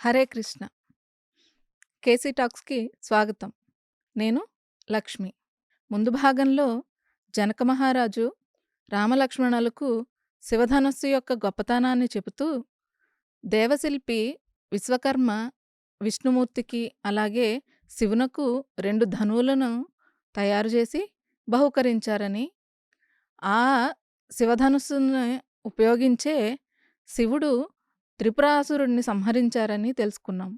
Hare Krishna. KC టాక్స్‌కి స్వాగతం. నేను లక్ష్మి. ముందు భాగంలో జనక మహారాజు రామలక్ష్మణులకు శివధనస్సు యొక్క గొప్పతనాన్ని చెబుతూ, దేవశిల్పి విశ్వకర్మ విష్ణుమూర్తికి అలాగే శివునకు 2 ధనువులను తయారు చేసి బహూకరించారని, ఆ శివధనుస్సును ఉపయోగించే శివుడు త్రిపురాసురుడిని సంహరించారని తెలుసుకున్నాం.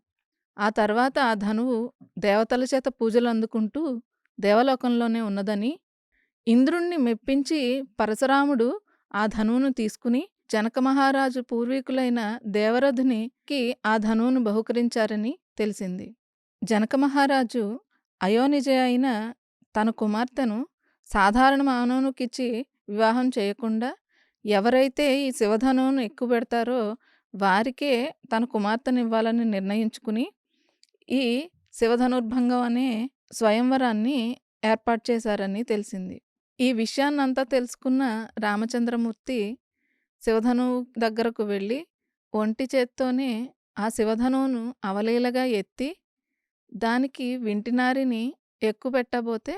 ఆ తర్వాత ఆ ధనువు దేవతల చేత పూజలు అందుకుంటూ దేవలోకంలోనే ఉన్నదని, ఇంద్రుణ్ణి మెప్పించి పరశురాముడు ఆ ధనువును తీసుకుని జనక మహారాజు పూర్వీకులైన దేవరథునికి ఆ ధనువును బహూకరించారని తెలిసింది. జనక మహారాజు అయోనిజ అయిన తన కుమార్తెను సాధారణ మానవునికిచ్చి వివాహం చేయకుండా, ఎవరైతే ఈ శివధనువును ఎక్కుపెడతారో వారికే తన కుమార్తెనివ్వాలని నిర్ణయించుకుని, ఈ శివధనుర్భంగం అనే స్వయంవరాన్ని ఏర్పాటు చేశారని తెలిసింది. ఈ విషయాన్నంతా తెలుసుకున్న రామచంద్రమూర్తి శివధనువు దగ్గరకు వెళ్ళి ఒంటి చేత్తోనే ఆ శివధనువును అవలీలగా ఎత్తి దానికి వింటినారిని ఎక్కుపెట్టబోతే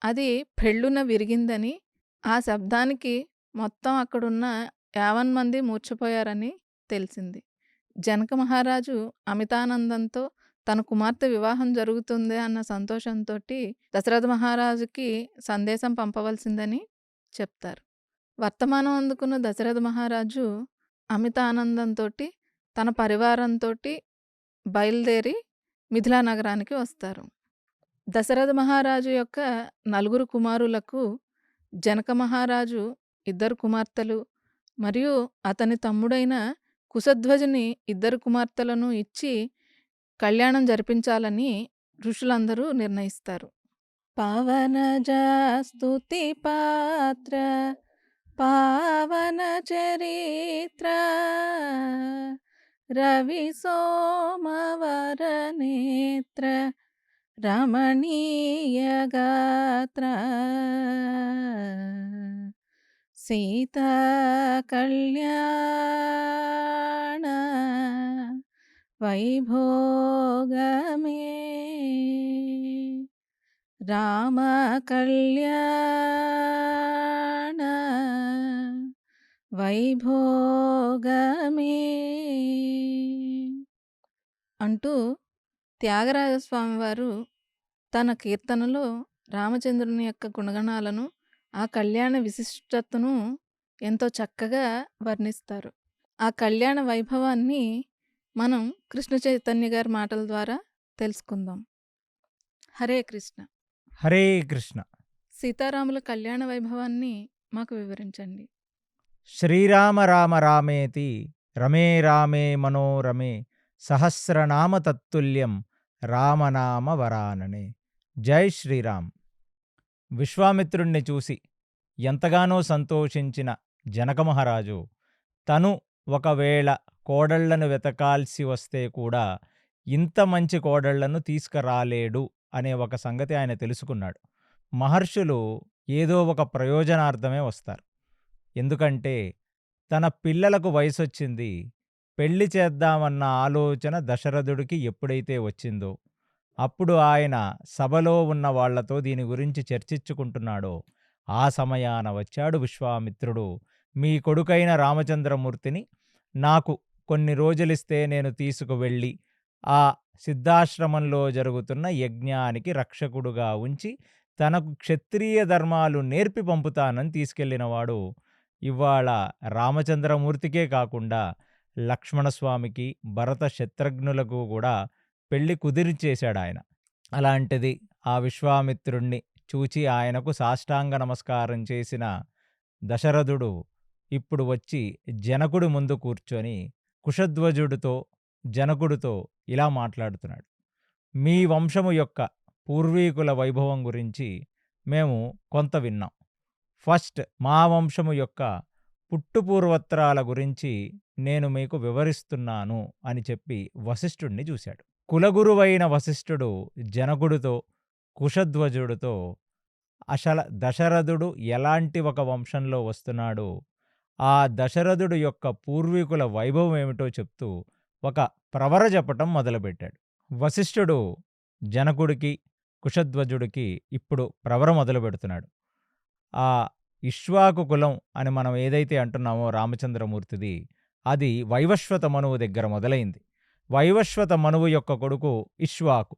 అది పెళ్ళున విరిగిందని, ఆ శబ్దానికి మొత్తం అక్కడున్న 50 మంది మూర్ఛపోయారని తెలిసింది. జనక మహారాజు అమితానందంతో తన కుమార్తె వివాహం జరుగుతుంది అన్న సంతోషంతోటి దశరథ మహారాజుకి సందేశం పంపవలసిందని చెప్తారు. వర్తమానం అందుకున్న దశరథ మహారాజు అమిత ఆనందంతోటి తన పరివారంతోటి బయలుదేరి మిథిలా నగరానికి వస్తారు. దశరథ మహారాజు యొక్క 4 కుమారులకు జనక మహారాజు 2 కుమార్తెలు మరియు అతని తమ్ముడైన కుశధ్వజుని 2 కుమార్తెలను ఇచ్చి కళ్యాణం జరిపించాలని ఋషులందరూ నిర్ణయిస్తారు. పవనజ స్తుతి పాత్ర పావన చరిత్ర రవి సోమవర నేత్ర రమణీయ గాత్ర సీతా కళ్యాణ వైభోగమే రామ కళ్యాణ వైభోగమే అంటూ త్యాగరాజస్వామి వారు తన కీర్తనలో రామచంద్రుని యొక్క గుణగణాలను, ఆ కళ్యాణ విశిష్టతను ఎంతో చక్కగా వర్ణిస్తారు. ఆ కళ్యాణ వైభవాన్ని మనం కృష్ణ చైతన్య గారి మాటల ద్వారా తెలుసుకుందాం. హరే కృష్ణ. హరే కృష్ణ. సీతారాముల కళ్యాణ వైభవాన్ని మాకు వివరించండి. శ్రీరామ రామ రామేతి రమే రామే మనోరమే సహస్రనామ తత్తుల్యం రామనామ వరాననే. జై శ్రీరామ్. విశ్వామిత్రుణ్ణి చూసి ఎంతగానో సంతోషించిన జనక మహారాజు తను ఒకవేళ కోడళ్లను వెతకాల్సి వస్తే కూడా ఇంత మంచి కోడళ్లను తీసుకురాలేడు అనే ఒక సంగతి ఆయన తెలుసుకున్నాడు. మహర్షులు ఏదో ఒక ప్రయోజనార్థమే వస్తారు. ఎందుకంటే తన పిల్లలకు వయసొచ్చింది, పెళ్లి చేద్దామన్న ఆలోచన దశరథుడికి ఎప్పుడైతే వచ్చిందో అప్పుడు ఆయన సభలో ఉన్న వాళ్లతో దీని గురించి చర్చించుకుంటున్నాడో ఆ సమయాన వచ్చాడు విశ్వామిత్రుడు. మీ కొడుకైన రామచంద్రమూర్తిని నాకు కొన్ని రోజులిస్తే నేను తీసుకువెళ్ళి ఆ సిద్ధాశ్రమంలో జరుగుతున్న యజ్ఞానికి రక్షకుడుగా ఉంచి తనకు క్షత్రియ ధర్మాలు నేర్పి పంపుతానని తీసుకెళ్లినవాడు ఇవాళ రామచంద్రమూర్తికే కాకుండా లక్ష్మణస్వామికి, భరత శత్రుఘ్నులకు కూడా పెళ్లి కుదిరిచేశాడు ఆయన. అలాంటిది ఆ విశ్వామిత్రుణ్ణి చూచి ఆయనకు సాష్టాంగ నమస్కారం చేసిన దశరథుడు ఇప్పుడు వచ్చి జనకుడి ముందు కూర్చొని కుశధ్వజుడితో జనకుడితో ఇలా మాట్లాడుతున్నాడు. మీ వంశము యొక్క పూర్వీకుల వైభవం గురించి మేము కొంత విన్నాం. ఫస్ట్ మా వంశము యొక్క పుట్టుపూర్వత్రాల గురించి నేను మీకు వివరిస్తున్నాను అని చెప్పి వశిష్ఠుడిని చూశాడు. కులగురువైన వశిష్ఠుడు జనకుడితో కుశధ్వజుడితో అసలు దశరథుడు ఎలాంటి ఒక వంశంలో వస్తున్నాడు, ఆ దశరథుడు యొక్క పూర్వీకుల వైభవం ఏమిటో చెప్తూ ఒక ప్రవర చెప్పటం మొదలుపెట్టాడు. వశిష్ఠుడు జనకుడికి, కుశధ్వజుడికి ఇప్పుడు ప్రవర మొదలుపెడుతున్నాడు. ఆ ఇక్ష్వాకు కులం అని మనం ఏదైతే అంటున్నామో రామచంద్రమూర్తిది, అది వైవస్వత మనువు దగ్గర మొదలైంది. వైవస్వత మనువు యొక్క కొడుకు ఇక్ష్వాకు.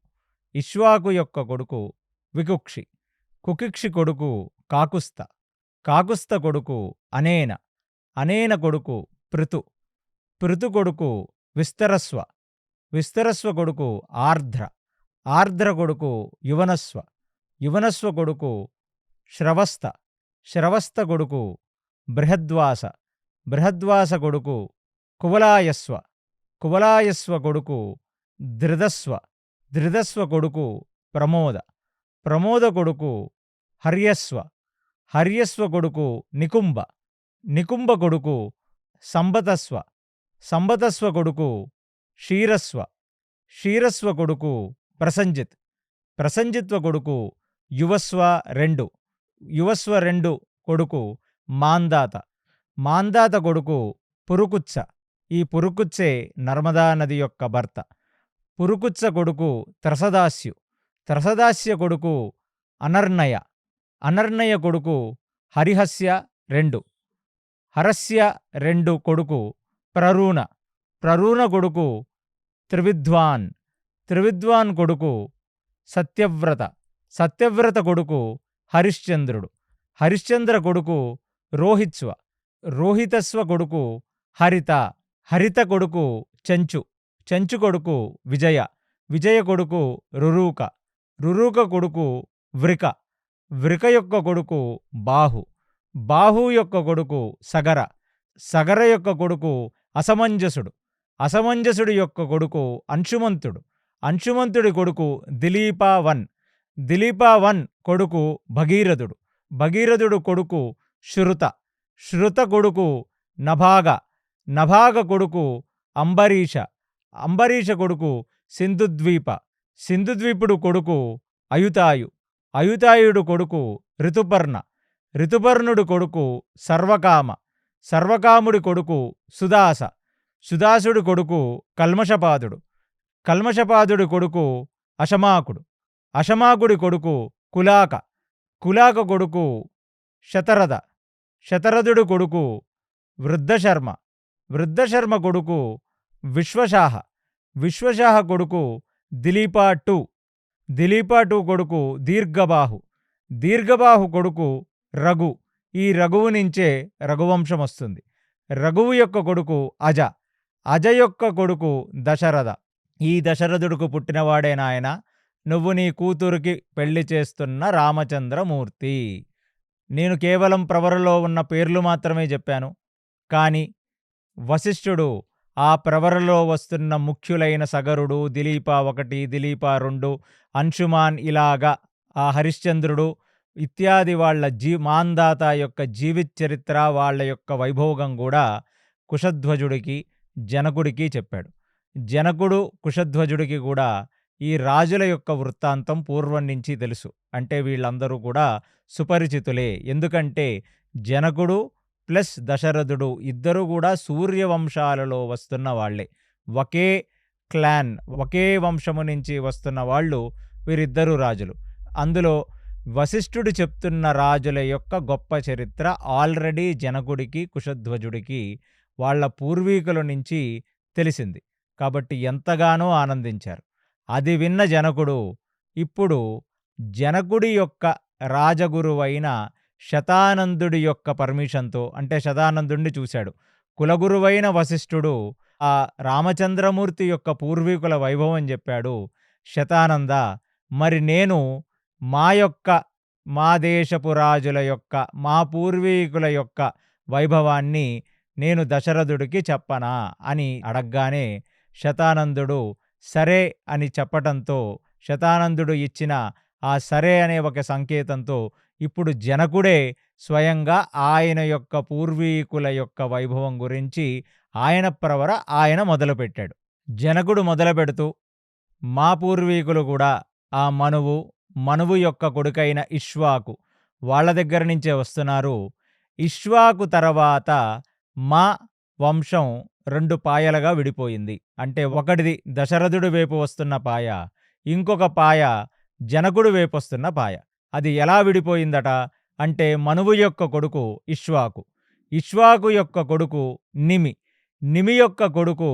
ఇక్ష్వాకు యొక్క కొడుకు వికుక్షి. కుకిక్షి కొడుకు కాకుస్థ. కాకుస్థ కొడుకు అనేన. అనేన కొడుకు పృథు. పృథు కొడుకు విస్తరస్వ. విస్తరస్వ కొడుకు ఆర్ధ్ర. ఆర్ధ్ర కొడుకు యువనస్వ. యువనస్వ కొడుకు శ్రవస్త. శ్రవస్త కొడుకు బృహద్వాస. బృహద్వాస కొడుకు కువలాయస్వ. కువలాయస్వ కొడుకు ధృతస్వ. ధృతస్వ కొడుకు ప్రమోద. ప్రమోద కొడుకు హర్యస్వ. హర్యస్వ కొడుకు నికుంభ. నికుంభ కొడుకు సంబతస్వ. సంబతస్వ కొడుకు క్షీరస్వ. క్షీరస్వ కొడుకు ప్రసంజిత్. ప్రసంజిత్వ కొడుకు యువస్వ 2. యువస్వ 2 కొడుకు మాందాత. మాందాత కొడుకు పురుకుత్స. ఈ పురుకుత్సే నర్మదా నది యొక్క భర్త. పురుకుత్స కొడుకు త్రసదాస్యు. త్రసదాస్య కొడుకు అనర్ణయ. అనర్ణయ కొడుకు హరిహస్య 2. హరస్య 2 కొడుకు ప్రరూణ. ప్రరూణ కొడుకు త్రివిద్వాన్. త్రివిద్వాన్ కొడుకు సత్యవ్రత. సత్యవ్రత కొడుకు హరిశ్చంద్రుడు. హరిశ్చంద్ర కొడుకు రోహిత్స్వ. రోహితస్వ కొడుకు హరిత. హరిత కొడుకు చెంచు. చెంచు కొడుకు విజయ. విజయ కొడుకు రురూక. రురూక కొడుకు వృక. వృక యొక్క కొడుకు బాహు. బాహు యొక్క కొడుకు సగర. సగర యొక్క కొడుకు అసమంజసుడు. అసమంజసుడి యొక్క కొడుకు అంశుమంతుడు. అంశుమంతుడి కొడుకు దిలీపావన్. దిలీపావన్ కొడుకు భగీరథుడు. భగీరథుడు కొడుకు శృత. శృత కొడుకు నభాగ. నభాగ కొడుకు అంబరీష. అంబరీష కొడుకు సింధుద్వీప. సింధుద్వీపుడు కొడుకు అయుతాయు. అయుతాయుడు కొడుకు ఋతుపర్ణ. ఋతుపర్ణుడు కొడుకు సర్వకామ. సర్వకాముడి కొడుకు సుదాస. సుదాసుడి కొడుకు కల్మషపాదుడు. కల్మషపాదుడి కొడుకు అశమాకుడు. అశమాకుడి కొడుకు కులాక. కులాక కొడుకు శతరథ. శతరథుడి కొడుకు వృద్ధశర్మ. వృద్ధశర్మ కొడుకు విశ్వశాహ. విశ్వశాహ కొడుకు దిలీపా 2. దిలీపా 2 కొడుకు దీర్ఘబాహు. దీర్ఘబాహు కొడుకు రఘు. ఈ రఘువు నుంచే రఘువంశం వస్తుంది. రఘువు యొక్క కొడుకు అజ. అజ యొక్క కొడుకు దశరథ. ఈ దశరథుడుకు పుట్టినవాడే నాయన నువ్వు నీ కూతురికి పెళ్లి చేస్తున్న రామచంద్రమూర్తి. నేను కేవలం ప్రవరలో ఉన్న పేర్లు మాత్రమే చెప్పాను. కానీ వశిష్ఠుడు ఆ ప్రవరలో వస్తున్న ముఖ్యులైన సగరుడు, దిలీపా 1, దిలీపా 2, అంశుమాన్, ఇలాగా ఆ హరిశ్చంద్రుడు ఇత్యాది వాళ్ళ మాందాత యొక్క జీవిత చరిత్ర, వాళ్ళ యొక్క వైభోగం కూడా కుశధ్వజుడికి, జనకుడికి చెప్పాడు. జనకుడు కుశధ్వజుడికి కూడా ఈ రాజుల యొక్క వృత్తాంతం పూర్వం నుంచి తెలుసు. అంటే వీళ్ళందరూ కూడా సుపరిచితులే. ఎందుకంటే జనకుడు ప్లస్ దశరథుడు ఇద్దరు కూడా సూర్యవంశాలలో వస్తున్న వాళ్లే. ఒకే క్లాన్, ఒకే వంశము నుంచి వస్తున్న వాళ్ళు వీరిద్దరూ రాజులు. అందులో వశిష్ఠుడు చెప్తున్న రాజుల యొక్క గొప్ప చరిత్ర ఆల్రెడీ జనకుడికి, కుశధ్వజుడికి వాళ్ళ పూర్వీకుల నుంచి తెలిసింది. కాబట్టి ఎంతగానో ఆనందించారు. అది విన్న జనకుడు ఇప్పుడు జనకుడి యొక్క రాజగురువైన శతానందుడి యొక్క పర్మిషన్తో, అంటే శతానందుడిని చూశాడు. కులగురువైన వశిష్ఠుడు ఆ రామచంద్రమూర్తి యొక్క పూర్వీకుల వైభవం చెప్పాడు. శతానంద, మరి నేను మా దేశపు రాజుల యొక్క, మా పూర్వీకుల యొక్క వైభవాన్ని నేను దశరథుడికి చెప్పనా అని అడగ్గానే శతానందుడు సరే అని చెప్పటంతో, శతానందుడు ఇచ్చిన ఆ సరే అనే ఒక సంకేతంతో ఇప్పుడు జనకుడే స్వయంగా ఆయన యొక్క పూర్వీకుల యొక్క వైభవం గురించి ఆయన ప్రవర ఆయన మొదలుపెట్టాడు. జనకుడు మొదలుపెడుతూ మా పూర్వీకులు కూడా ఆ మనువు యొక్క కొడుకైన ఇక్ష్వాకు వాళ్ళ దగ్గర నుంచే వస్తున్నారు. ఇక్ష్వాకు తర్వాత మా వంశం 2 పాయలుగా విడిపోయింది. అంటే ఒకటిది దశరథుడి వైపు వస్తున్న పాయ, ఇంకొక పాయ జనకుడి వైపొస్తున్న పాయ. అది ఎలా విడిపోయిందట అంటే మనువు యొక్క కొడుకు ఇక్ష్వాకు, ఇక్ష్వాకు యొక్క కొడుకు నిమి, నిమి యొక్క కొడుకు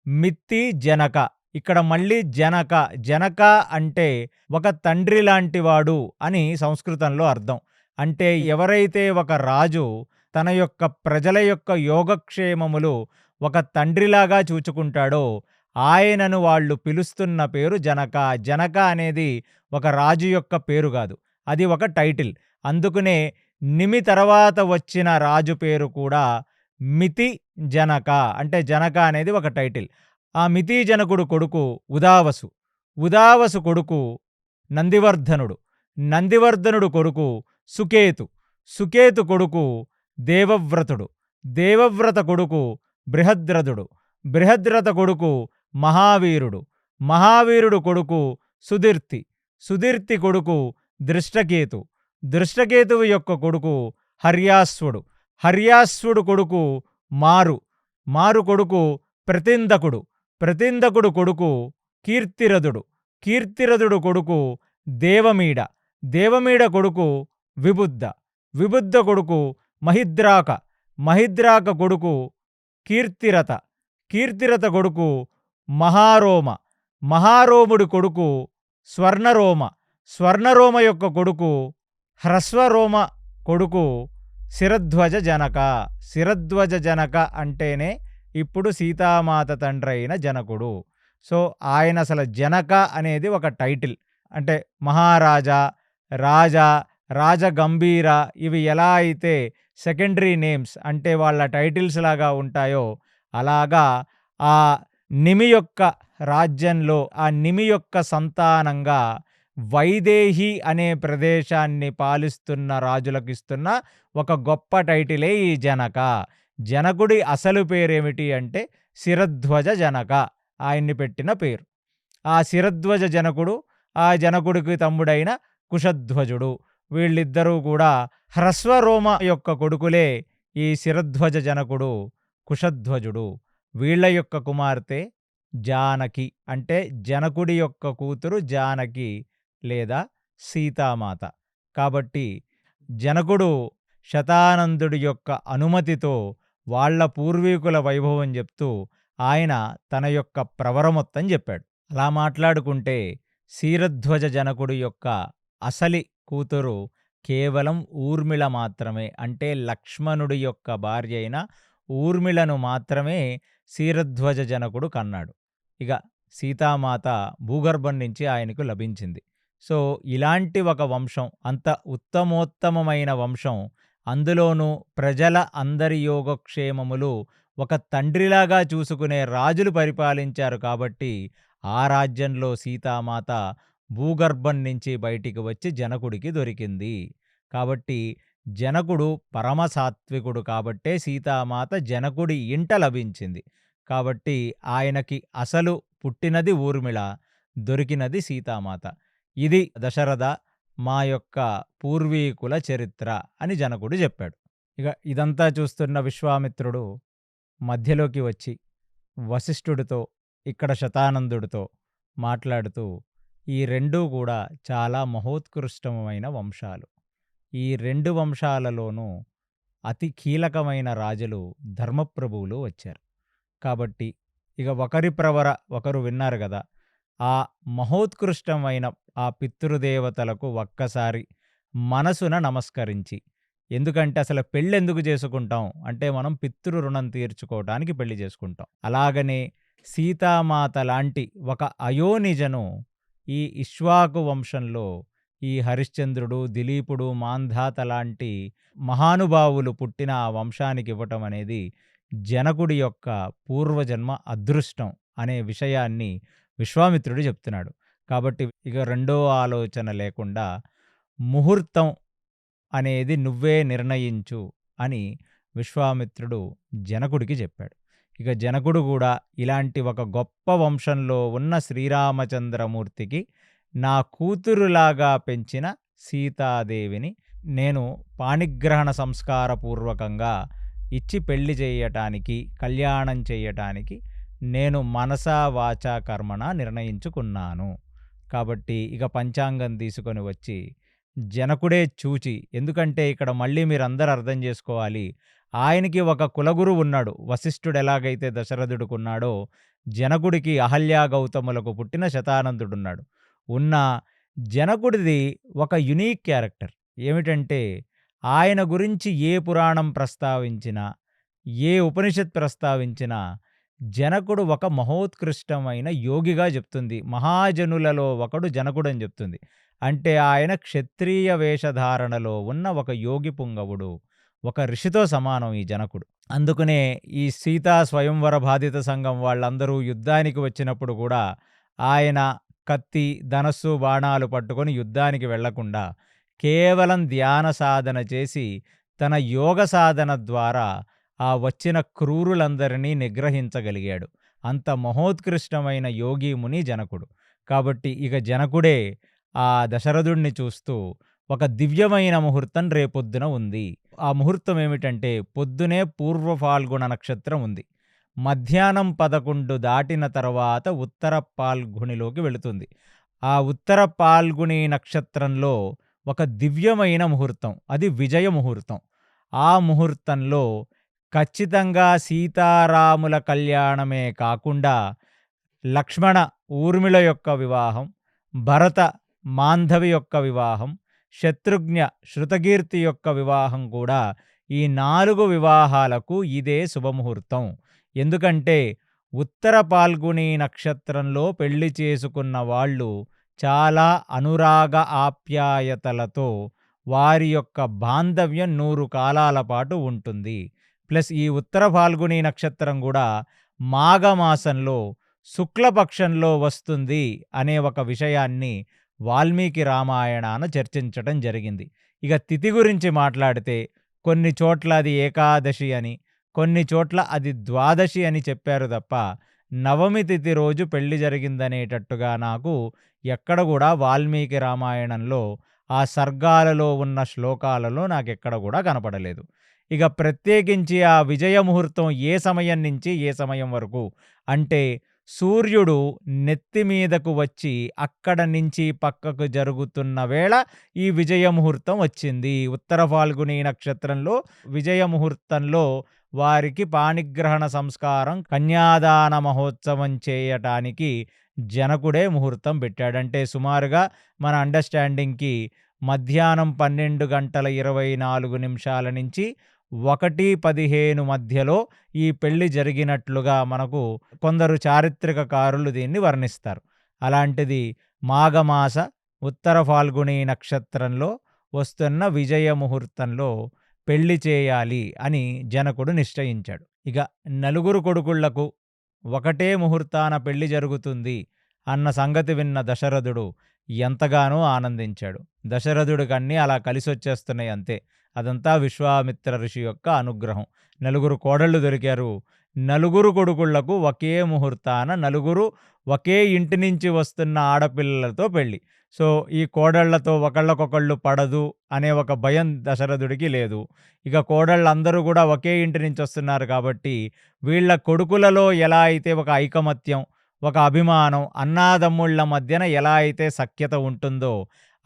మిత్తి జనక. ఇక్కడ మళ్ళీ జనక, జనక అంటే ఒక తండ్రి లాంటివాడు అని సంస్కృతంలో అర్థం. అంటే ఎవరైతే ఒక రాజు తన యొక్క ప్రజల యొక్క యోగక్షేమములు ఒక తండ్రిలాగా చూచుకుంటాడో ఆయనను వాళ్ళు పిలుస్తున్న పేరు జనక. జనక అనేది ఒక రాజు యొక్క పేరు కాదు, అది ఒక టైటిల్. అందుకనే నిమి తర్వాత వచ్చిన రాజు పేరు కూడా మితి జనక, అంటే జనక అనేది ఒక టైటిల్. ఆ మితి జనకుడు కొడుకు ఉదావసు, ఉదావసు కొడుకు నందివర్ధనుడు, నందివర్ధనుడు కొడుకు సుకేతు, సుకేతు కొడుకు దేవవ్రతుడు, దేవవ్రత కొడుకు బృహద్రథుడు, బృహద్రథ కొడుకు మహావీరుడు, మహావీరుడు కొడుకు సుదీర్తి, సుదీర్తి కొడుకు దృష్టకేతు, దృష్టకేతువు యొక్క కొడుకు హర్యాశ్వుడు, హర్యాశ్వుడు కొడుకు మారు, మారు కొడుకు ప్రతిందకుడు, ప్రతిందకుడు కొడుకు కీర్తిరథుడు, కీర్తిరథుడు కొడుకు దేవమీడ, దేవమీడ కొడుకు విబుద్ధ, విబుద్ధ కొడుకు మహిద్రాక, మహిద్రాక కొడుకు కీర్తిరథ, కీర్తిరథ కొడుకు మహారోమ, మహారోముడి కొడుకు స్వర్ణరోమ, స్వర్ణరోమ యొక్క కొడుకు హ్రస్వరోమ కొడుకు శిరధ్వజ జనక. శిరధ్వజ జనక అంటేనే ఇప్పుడు సీతామాత తండ్రి అయిన జనకుడు. సో ఆయన అసలు జనక అనేది ఒక టైటిల్. అంటే మహారాజా, రాజా, రాజగంభీర ఇవి ఎలా అయితే సెకండరీ నేమ్స్ అంటే వాళ్ళ టైటిల్స్ లాగా ఉంటాయో అలాగా ఆ నిమి యొక్క రాజ్యంలో ఆ నిమి యొక్క సంతానంగా వైదేహి అనే ప్రదేశాన్ని పాలిస్తున్న రాజులకు ఇస్తున్న ఒక గొప్ప టైటిలే ఈ జనక. జనకుడి అసలు పేరేమిటి అంటే శిరధ్వజ జనక, ఆయన్ని పెట్టిన పేరు. ఆ శిరధ్వజ జనకుడు, ఆ జనకుడికి తమ్ముడైన కుశధ్వజుడు, వీళ్ళిద్దరూ కూడా హ్రస్వరోమ యొక్క కొడుకులే ఈ శిరధ్వజ జనకుడు, కుశధ్వజుడు. వీళ్ళ యొక్క కుమార్తె జానకి, అంటే జనకుడి యొక్క కూతురు జానకి లేదా సీతామాత. కాబట్టి జనకుడు శతానందుడి యొక్క అనుమతితో వాళ్ళ పూర్వీకుల వైభవం చెప్తూ ఆయన తన యొక్క ప్రవర మొత్తం చెప్పాడు. అలా మాట్లాడుకుంటే శీరధ్వజ జనకుడి యొక్క అసలి కూతురు కేవలం ఊర్మిళ మాత్రమే. అంటే లక్ష్మణుడి యొక్క భార్య అయిన ఊర్మిళను మాత్రమే శీరధ్వజ జనకుడు కన్నాడు. ఇక సీతామాత భూగర్భం నుంచి ఆయనకు లభించింది. సో ఇలాంటి ఒక వంశం, అంత ఉత్తమోత్తమమైన వంశం, అందులోనూ ప్రజల అందరి యోగక్షేమములు ఒక తండ్రిలాగా చూసుకునే రాజులు పరిపాలించారు. కాబట్టి ఆ రాజ్యంలో సీతామాత భూగర్భం నుంచి బయటికి వచ్చి జనకుడికి దొరికింది. కాబట్టి జనకుడు పరమసాత్వికుడు కాబట్టే సీతామాత జనకుడి ఇంట లభించింది. కాబట్టి ఆయనకి అసలు పుట్టినది ఊర్మిళ, దొరికినది సీతామాత. ఇది దశరథ మా యొక్క పూర్వీకుల చరిత్ర అని జనకుడు చెప్పాడు. ఇక ఇదంతా చూస్తున్న విశ్వామిత్రుడు మధ్యలోకి వచ్చి వశిష్ఠుడితో, ఇక్కడ శతానందుడితో మాట్లాడుతూ ఈ రెండూ కూడా చాలా మహోత్కృష్టమైన వంశాలు. ఈ రెండు వంశాలలోనూ అతి కీలకమైన రాజులు ధర్మప్రభువులు వచ్చారు. కాబట్టి ఇక ఒకరి ప్రవర ఒకరు విన్నారు కదా, ఆ మహోత్కృష్టమైన ఆ పితృదేవతలకు ఒక్కసారి మనసున నమస్కరించి, ఎందుకంటే అసలు పెళ్ళెందుకు చేసుకుంటాం అంటే మనం పితృ రుణం తీర్చుకోవడానికి పెళ్లి చేసుకుంటాం. అలాగనే సీతామాత లాంటి ఒక అయోనిజను ఈ ఇక్ష్వాకు వంశంలో ఈ హరిశ్చంద్రుడు, దిలీపుడు, మాంధాత లాంటి మహానుభావులు పుట్టిన ఆ వంశానికి ఇవ్వటం అనేది జనకుడి యొక్క పూర్వజన్మ అదృష్టం అనే విషయాన్ని విశ్వామిత్రుడు చెప్తున్నాడు. కాబట్టి ఇక రెండో ఆలోచన లేకుండా ముహూర్తం అనేది నువ్వే నిర్ణయించు అని విశ్వామిత్రుడు జనకుడికి చెప్పాడు. ఇక జనకుడు కూడా ఇలాంటి ఒక గొప్ప వంశంలో ఉన్న శ్రీరామచంద్రమూర్తికి నా కూతురులాగా పెంచిన సీతాదేవిని నేను పాణిగ్రహణ సంస్కారపూర్వకంగా ఇచ్చి పెళ్లి చేయటానికి, కళ్యాణం చేయటానికి నేను మనసా వాచా కర్మణ నిర్ణయించుకున్నాను. కాబట్టి ఇక పంచాంగం తీసుకొని వచ్చి జనకుడే చూచి, ఎందుకంటే ఇక్కడ మళ్ళీ మీరందరూ అర్థం చేసుకోవాలి. ఆయనకి ఒక కులగురువు ఉన్నాడు. వశిష్ఠుడు ఎలాగైతే దశరథుడికున్నాడో, జనకుడికి అహల్యా గౌతములకు పుట్టిన శతానందుడున్నాడు. ఉన్న జనకుడిది ఒక యునీక్ క్యారెక్టర్. ఏమిటంటే, ఆయన గురించి ఏ పురాణం ప్రస్తావించినా, ఏ ఉపనిషత్ ప్రస్తావించినా, జనకుడు ఒక మహోత్కృష్టమైన యోగిగా చెప్తుంది. మహాజనులలో ఒకడు జనకుడని చెప్తుంది. అంటే ఆయన క్షత్రియ వేషధారణలో ఉన్న ఒక యోగి పుంగవుడు. ఒక ఋషితో సమానం ఈ జనకుడు. అందుకనే ఈ సీతా స్వయంవర బాధిత సంఘం వాళ్ళందరూ యుద్ధానికి వచ్చినప్పుడు కూడా ఆయన కత్తి, ధనస్సు, బాణాలు పట్టుకొని యుద్ధానికి వెళ్లకుండా కేవలం ధ్యాన సాధన చేసి తన యోగ సాధన ద్వారా ఆ వచ్చిన క్రూరులందరినీ నిగ్రహించగలిగాడు. అంత మహోత్కృష్టమైన యోగి ముని జనకుడు. కాబట్టి ఇక జనకుడే ఆ దశరథుడిని చూస్తూ ఒక దివ్యమైన ముహూర్తం రేపొద్దున ఉంది. ఆ ముహూర్తం ఏమిటంటే, పొద్దునే పూర్వ ఫాల్గుణ నక్షత్రం ఉంది. మధ్యాహ్నం 11 దాటిన తర్వాత ఉత్తర పాల్గుణిలోకి వెళుతుంది. ఆ ఉత్తర పాల్గుణి నక్షత్రంలో ఒక దివ్యమైన ముహూర్తం, అది విజయ ముహూర్తం. ఆ ముహూర్తంలో ఖచ్చితంగా సీతారాముల కళ్యాణమే కాకుండా లక్ష్మణ ఊర్మిళ యొక్క వివాహం, భరత మాంధవి యొక్క వివాహం, శత్రుఘ్న శృతకీర్తి యొక్క వివాహం కూడా, ఈ 4 వివాహాలకు ఇదే శుభముహూర్తం. ఎందుకంటే ఉత్తర పాల్గుణి నక్షత్రంలో పెళ్లి చేసుకున్న వాళ్ళు చాలా అనురాగ ఆప్యాయతలతో వారి యొక్క బాంధవ్యం 100 కాలాల పాటు ఉంటుంది. ప్లస్ ఈ ఉత్తర పాల్గుణి నక్షత్రం కూడా మాఘమాసంలో శుక్లపక్షంలో వస్తుంది అనే ఒక విషయాన్ని వాల్మీకి రామాయణాన చర్చించటం జరిగింది. ఇక తిథి గురించి మాట్లాడితే కొన్ని చోట్ల అది ఏకాదశి అని, కొన్ని చోట్ల అది ద్వాదశి అని చెప్పారు తప్ప, నవమి తిథి రోజు పెళ్లి జరిగిందనేటట్టుగా నాకు ఎక్కడ కూడా వాల్మీకి రామాయణంలో ఆ సర్గాలలో ఉన్న శ్లోకాలలో నాకెక్కడ కూడా కనపడలేదు. ఇక ప్రత్యేకించి ఆ విజయ ముహూర్తం ఏ సమయం నుంచి ఏ సమయం వరకు అంటే, సూర్యుడు నెత్తి మీదకు వచ్చి అక్కడ నుంచి పక్కకు జరుగుతున్న వేళ ఈ విజయ ముహూర్తం వచ్చింది. ఉత్తర ఫాల్గుని నక్షత్రంలో విజయ ముహూర్తంలో వారికి పాణిగ్రహణ సంస్కారం, కన్యాదాన మహోత్సవం చేయటానికి జనకుడే ముహూర్తం పెట్టాడు. అంటే సుమారుగా మన అండర్స్టాండింగ్‌కి మధ్యాహ్నం 12:24 నుంచి 1:15 మధ్యలో ఈ పెళ్లి జరిగినట్లుగా మనకు కొందరు చారిత్రకారులు దీన్ని వర్ణిస్తారు. అలాంటిది మాఘమాస ఉత్తర ఫాల్గుని నక్షత్రంలో వస్తున్న విజయ ముహూర్తంలో పెళ్లి చేయాలి అని జనకుడు నిశ్చయించాడు. ఇక నలుగురు కొడుకుళ్లకు ఒకటే ముహూర్తాన పెళ్లి జరుగుతుంది అన్న సంగతి విన్న దశరథుడు ఎంతగానో ఆనందించాడు. దశరథుడికన్నీ అలా కలిసొచ్చేస్తున్నాయి అంతే. అదంతా విశ్వామిత్ర ఋషి యొక్క అనుగ్రహం. నలుగురు కోడళ్ళు దొరికారు. నలుగురు కొడుకుళ్లకు ఒకే ముహూర్తాన నలుగురు ఒకే ఇంటి నుంచి వస్తున్న ఆడపిల్లలతో పెళ్లి. సో ఈ కోడళ్లతో ఒకళ్ళకొకళ్ళు పడదు అనే ఒక భయం దశరథుడికి లేదు. ఇక కోడళ్ళందరూ కూడా ఒకే ఇంటి నుంచి వస్తున్నారు కాబట్టి వీళ్ళ కొడుకులలో ఎలా అయితే ఒక ఐకమత్యం, ఒక అభిమానం, అన్నాదమ్ముళ్ళ మధ్యన ఎలా అయితే సఖ్యత ఉంటుందో,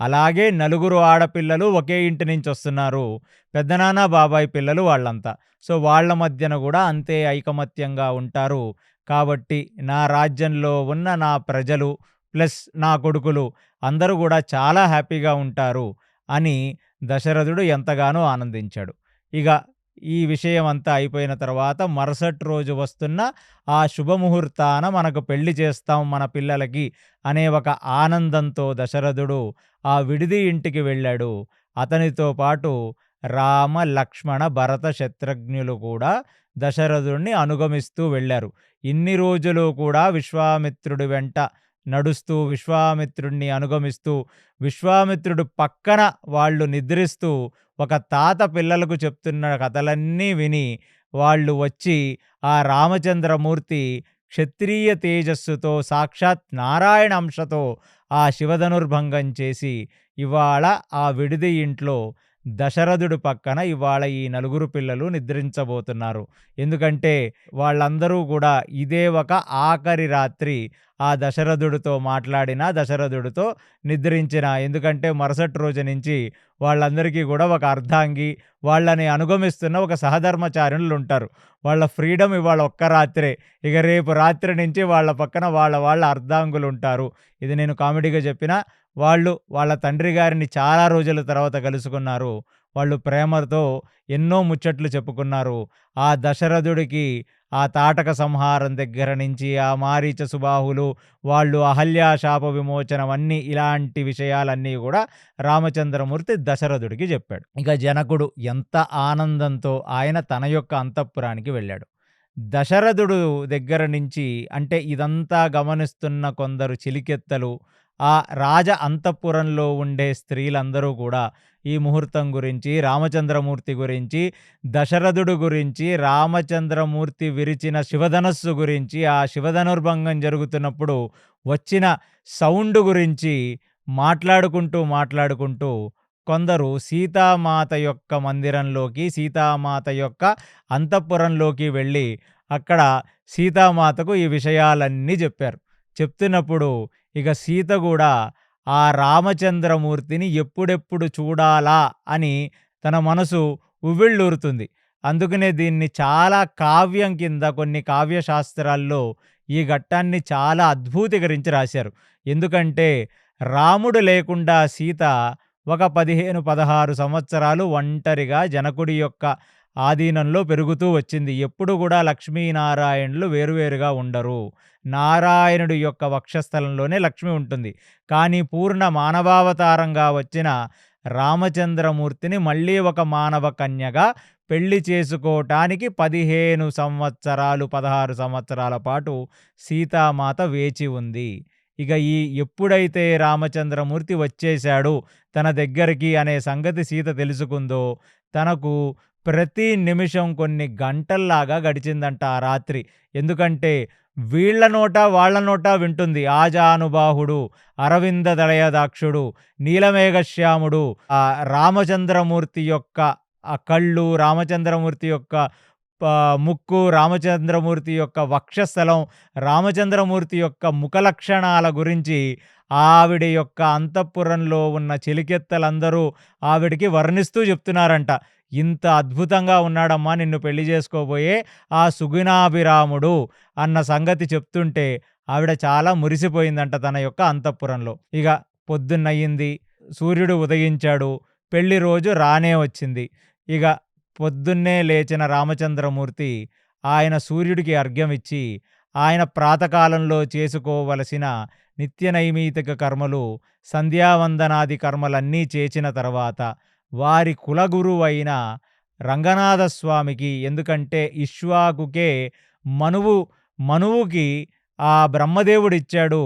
అలాగే నలుగురు ఆడపిల్లలు ఒకే ఇంటి నుంచి వస్తున్నారు. పెద్దనాన్న, బాబాయ్ పిల్లలు వాళ్ళంతా. సో వాళ్ళ మధ్యన కూడా అంతే ఐకమత్యంగా ఉంటారు. కాబట్టి నా రాజ్యంలో ఉన్న నా ప్రజలు ప్లస్ నా కొడుకులు అందరూ కూడా చాలా హ్యాపీగా ఉంటారు అని దశరథుడు ఎంతగానో ఆనందించాడు. ఇక ఈ విషయం అంతా అయిపోయిన తర్వాత మరుసటి రోజు వస్తున్న ఆ శుభముహూర్తాన మనకు పెళ్లి చేస్తాం మన పిల్లలకి అనే ఒక ఆనందంతో దశరథుడు ఆ విడిది ఇంటికి వెళ్ళాడు. అతనితో పాటు రామ, లక్ష్మణ, భరత, శత్రుఘ్నులు కూడా దశరథుడిని అనుగమిస్తూ వెళ్ళారు. ఇన్ని రోజులు కూడా విశ్వామిత్రుడి వెంట నడుస్తూ, విశ్వామిత్రుడిని అనుగమిస్తూ, విశ్వామిత్రుడు పక్కన వాళ్ళు నిద్రిస్తూ ఒక తాత పిల్లలకు చెప్తున్న కథలన్నీ విని వాళ్ళు వచ్చి ఆ రామచంద్రమూర్తి క్షత్రియ తేజస్సుతో సాక్షాత్ నారాయణ అంశతో ఆ శివధనుర్భంగం చేసి ఇవాళ ఆ విడిది ఇంట్లో దశరథుడి పక్కన ఇవాళ ఈ నలుగురు పిల్లలు నిద్రించబోతున్నారు. ఎందుకంటే వాళ్ళందరూ కూడా ఇదే ఒక ఆఖరి రాత్రి ఆ దశరథుడితో మాట్లాడిన, దశరథుడితో నిద్రించిన. ఎందుకంటే మరుసటి రోజు నుంచి వాళ్ళందరికీ కూడా ఒక అర్ధాంగి, వాళ్ళని అనుగమిస్తున్న ఒక సహధర్మచారిణులుంటారు. వాళ్ళ ఫ్రీడమ్ ఇవాళ ఒక్క రాత్రే. ఇక రేపు రాత్రి నుంచి వాళ్ళ పక్కన వాళ్ళ అర్ధాంగులుంటారు. ఇది నేను కామెడీగా చెప్పినా, వాళ్ళు వాళ్ళ తండ్రి గారిని చాలా రోజుల తర్వాత కలుసుకున్నారు. వాళ్ళు ప్రేమతో ఎన్నో ముచ్చట్లు చెప్పుకున్నారు. ఆ దశరథుడికి ఆ తాటక సంహారం దగ్గర నుంచి, ఆ మారీచ సుబాహులు, వాళ్ళు అహల్యా శాప విమోచనం అన్నీ ఇలాంటి విషయాలన్నీ గూడా రామచంద్రమూర్తి దశరథుడికి జెప్పాడు. ఇక జనకుడు ఎంత ఆనందంతో ఆయన తన యొక్క అంతఃపురానికి వెళ్ళాడు. దశరథుడు దగ్గర నుంచి అంటే ఇదంతా గమనిస్తున్న కొందరు చిలికెత్తలు, ఆ రాజ అంతఃపురంలో ఉండే స్త్రీలందరూ కూడా ఈ ముహూర్తం గురించి, రామచంద్రమూర్తి గురించి, దశరథుడు గురించి, రామచంద్రమూర్తి విరిచిన శివధనస్సు గురించి, ఆ శివధనుర్భంగం జరుగుతున్నప్పుడు వచ్చిన సౌండ్ గురించి మాట్లాడుకుంటూ కొందరు సీతామాత యొక్క మందిరంలోకి, సీతామాత యొక్క అంతఃపురంలోకి వెళ్ళి అక్కడ సీతామాతకు ఈ విషయాలన్నీ చెప్పారు. చెప్తున్నప్పుడు ఇక సీత గూడా ఆ రామచంద్రమూర్తిని ఎప్పుడెప్పుడు చూడాలా అని తన మనసు ఉవ్విళ్ళూరుతుంది. అందుకనే దీన్ని చాలా కావ్యం కింద కొన్ని కావ్య శాస్త్రాల్లో ఈ ఘట్టాన్ని చాలా అద్భుతీకరించి రాశారు. ఎందుకంటే రాముడు లేకుండా సీత ఒక 15, 16 సంవత్సరాలు ఒంటరిగా జనకుడి యొక్క ఆధీనంలో పెరుగుతూ వచ్చింది. ఎప్పుడు కూడా లక్ష్మీనారాయణులు వేరువేరుగా ఉండరు. నారాయణుడి యొక్క వక్షస్థలంలోనే లక్ష్మి ఉంటుంది. కానీ పూర్ణ మానవావతారంగా వచ్చిన రామచంద్రమూర్తిని మళ్ళీ ఒక మానవ కన్యగా పెళ్లి చేసుకోటానికి 15 సంవత్సరాలు, 16 సంవత్సరాల పాటు సీతామాత వేచి ఉంది. ఇక ఎప్పుడైతే రామచంద్రమూర్తి వచ్చేశాడు తన దగ్గరికి అనే సంగతి సీత తెలుసుకుందో, తనకు ప్రతి నిమిషం కొన్ని గంటల్లాగా గడిచిందంట ఆ రాత్రి. ఎందుకంటే వీళ్ళ నోట వాళ్ళ నోట వింటుంది. ఆజానుబాహుడు, అరవింద దళయదాక్షుడు, నీలమేఘశ్యాముడు, ఆ రామచంద్రమూర్తి యొక్క ఆ కళ్ళు, రామచంద్రమూర్తి యొక్క ముక్కు, రామచంద్రమూర్తి యొక్క వక్షస్థలం, రామచంద్రమూర్తి యొక్క ముఖ లక్షణాల గురించి ఆవిడ యొక్క అంతఃపురంలో ఉన్న చెలికెత్తలందరూ ఆవిడికి వర్ణిస్తూ చెప్తున్నారంట. ఇంత అద్భుతంగా ఉన్నాడమ్మా నిన్ను పెళ్లి చేసుకోబోయే ఆ సుగుణాభిరాముడు అన్న సంగతి చెప్తుంటే ఆవిడ చాలా మురిసిపోయిందంట తన యొక్క అంతఃపురంలో. ఇక పొద్దున్నయింది, సూర్యుడు ఉదయించాడు, పెళ్లి రోజు రానే వచ్చింది. ఇక పొద్దున్నే లేచిన రామచంద్రమూర్తి ఆయన సూర్యుడికి అర్ఘ్యమిచ్చి, ఆయన ప్రాతకాలంలో చేసుకోవలసిన నిత్యనైమితిక కర్మలు, సంధ్యావందనాది కర్మలన్నీ చేసిన తర్వాత వారి కులగురువైన రంగనాథస్వామికి, ఎందుకంటే ఇక్ష్వాకుకే మనువుకి ఆ బ్రహ్మదేవుడిచ్చాడు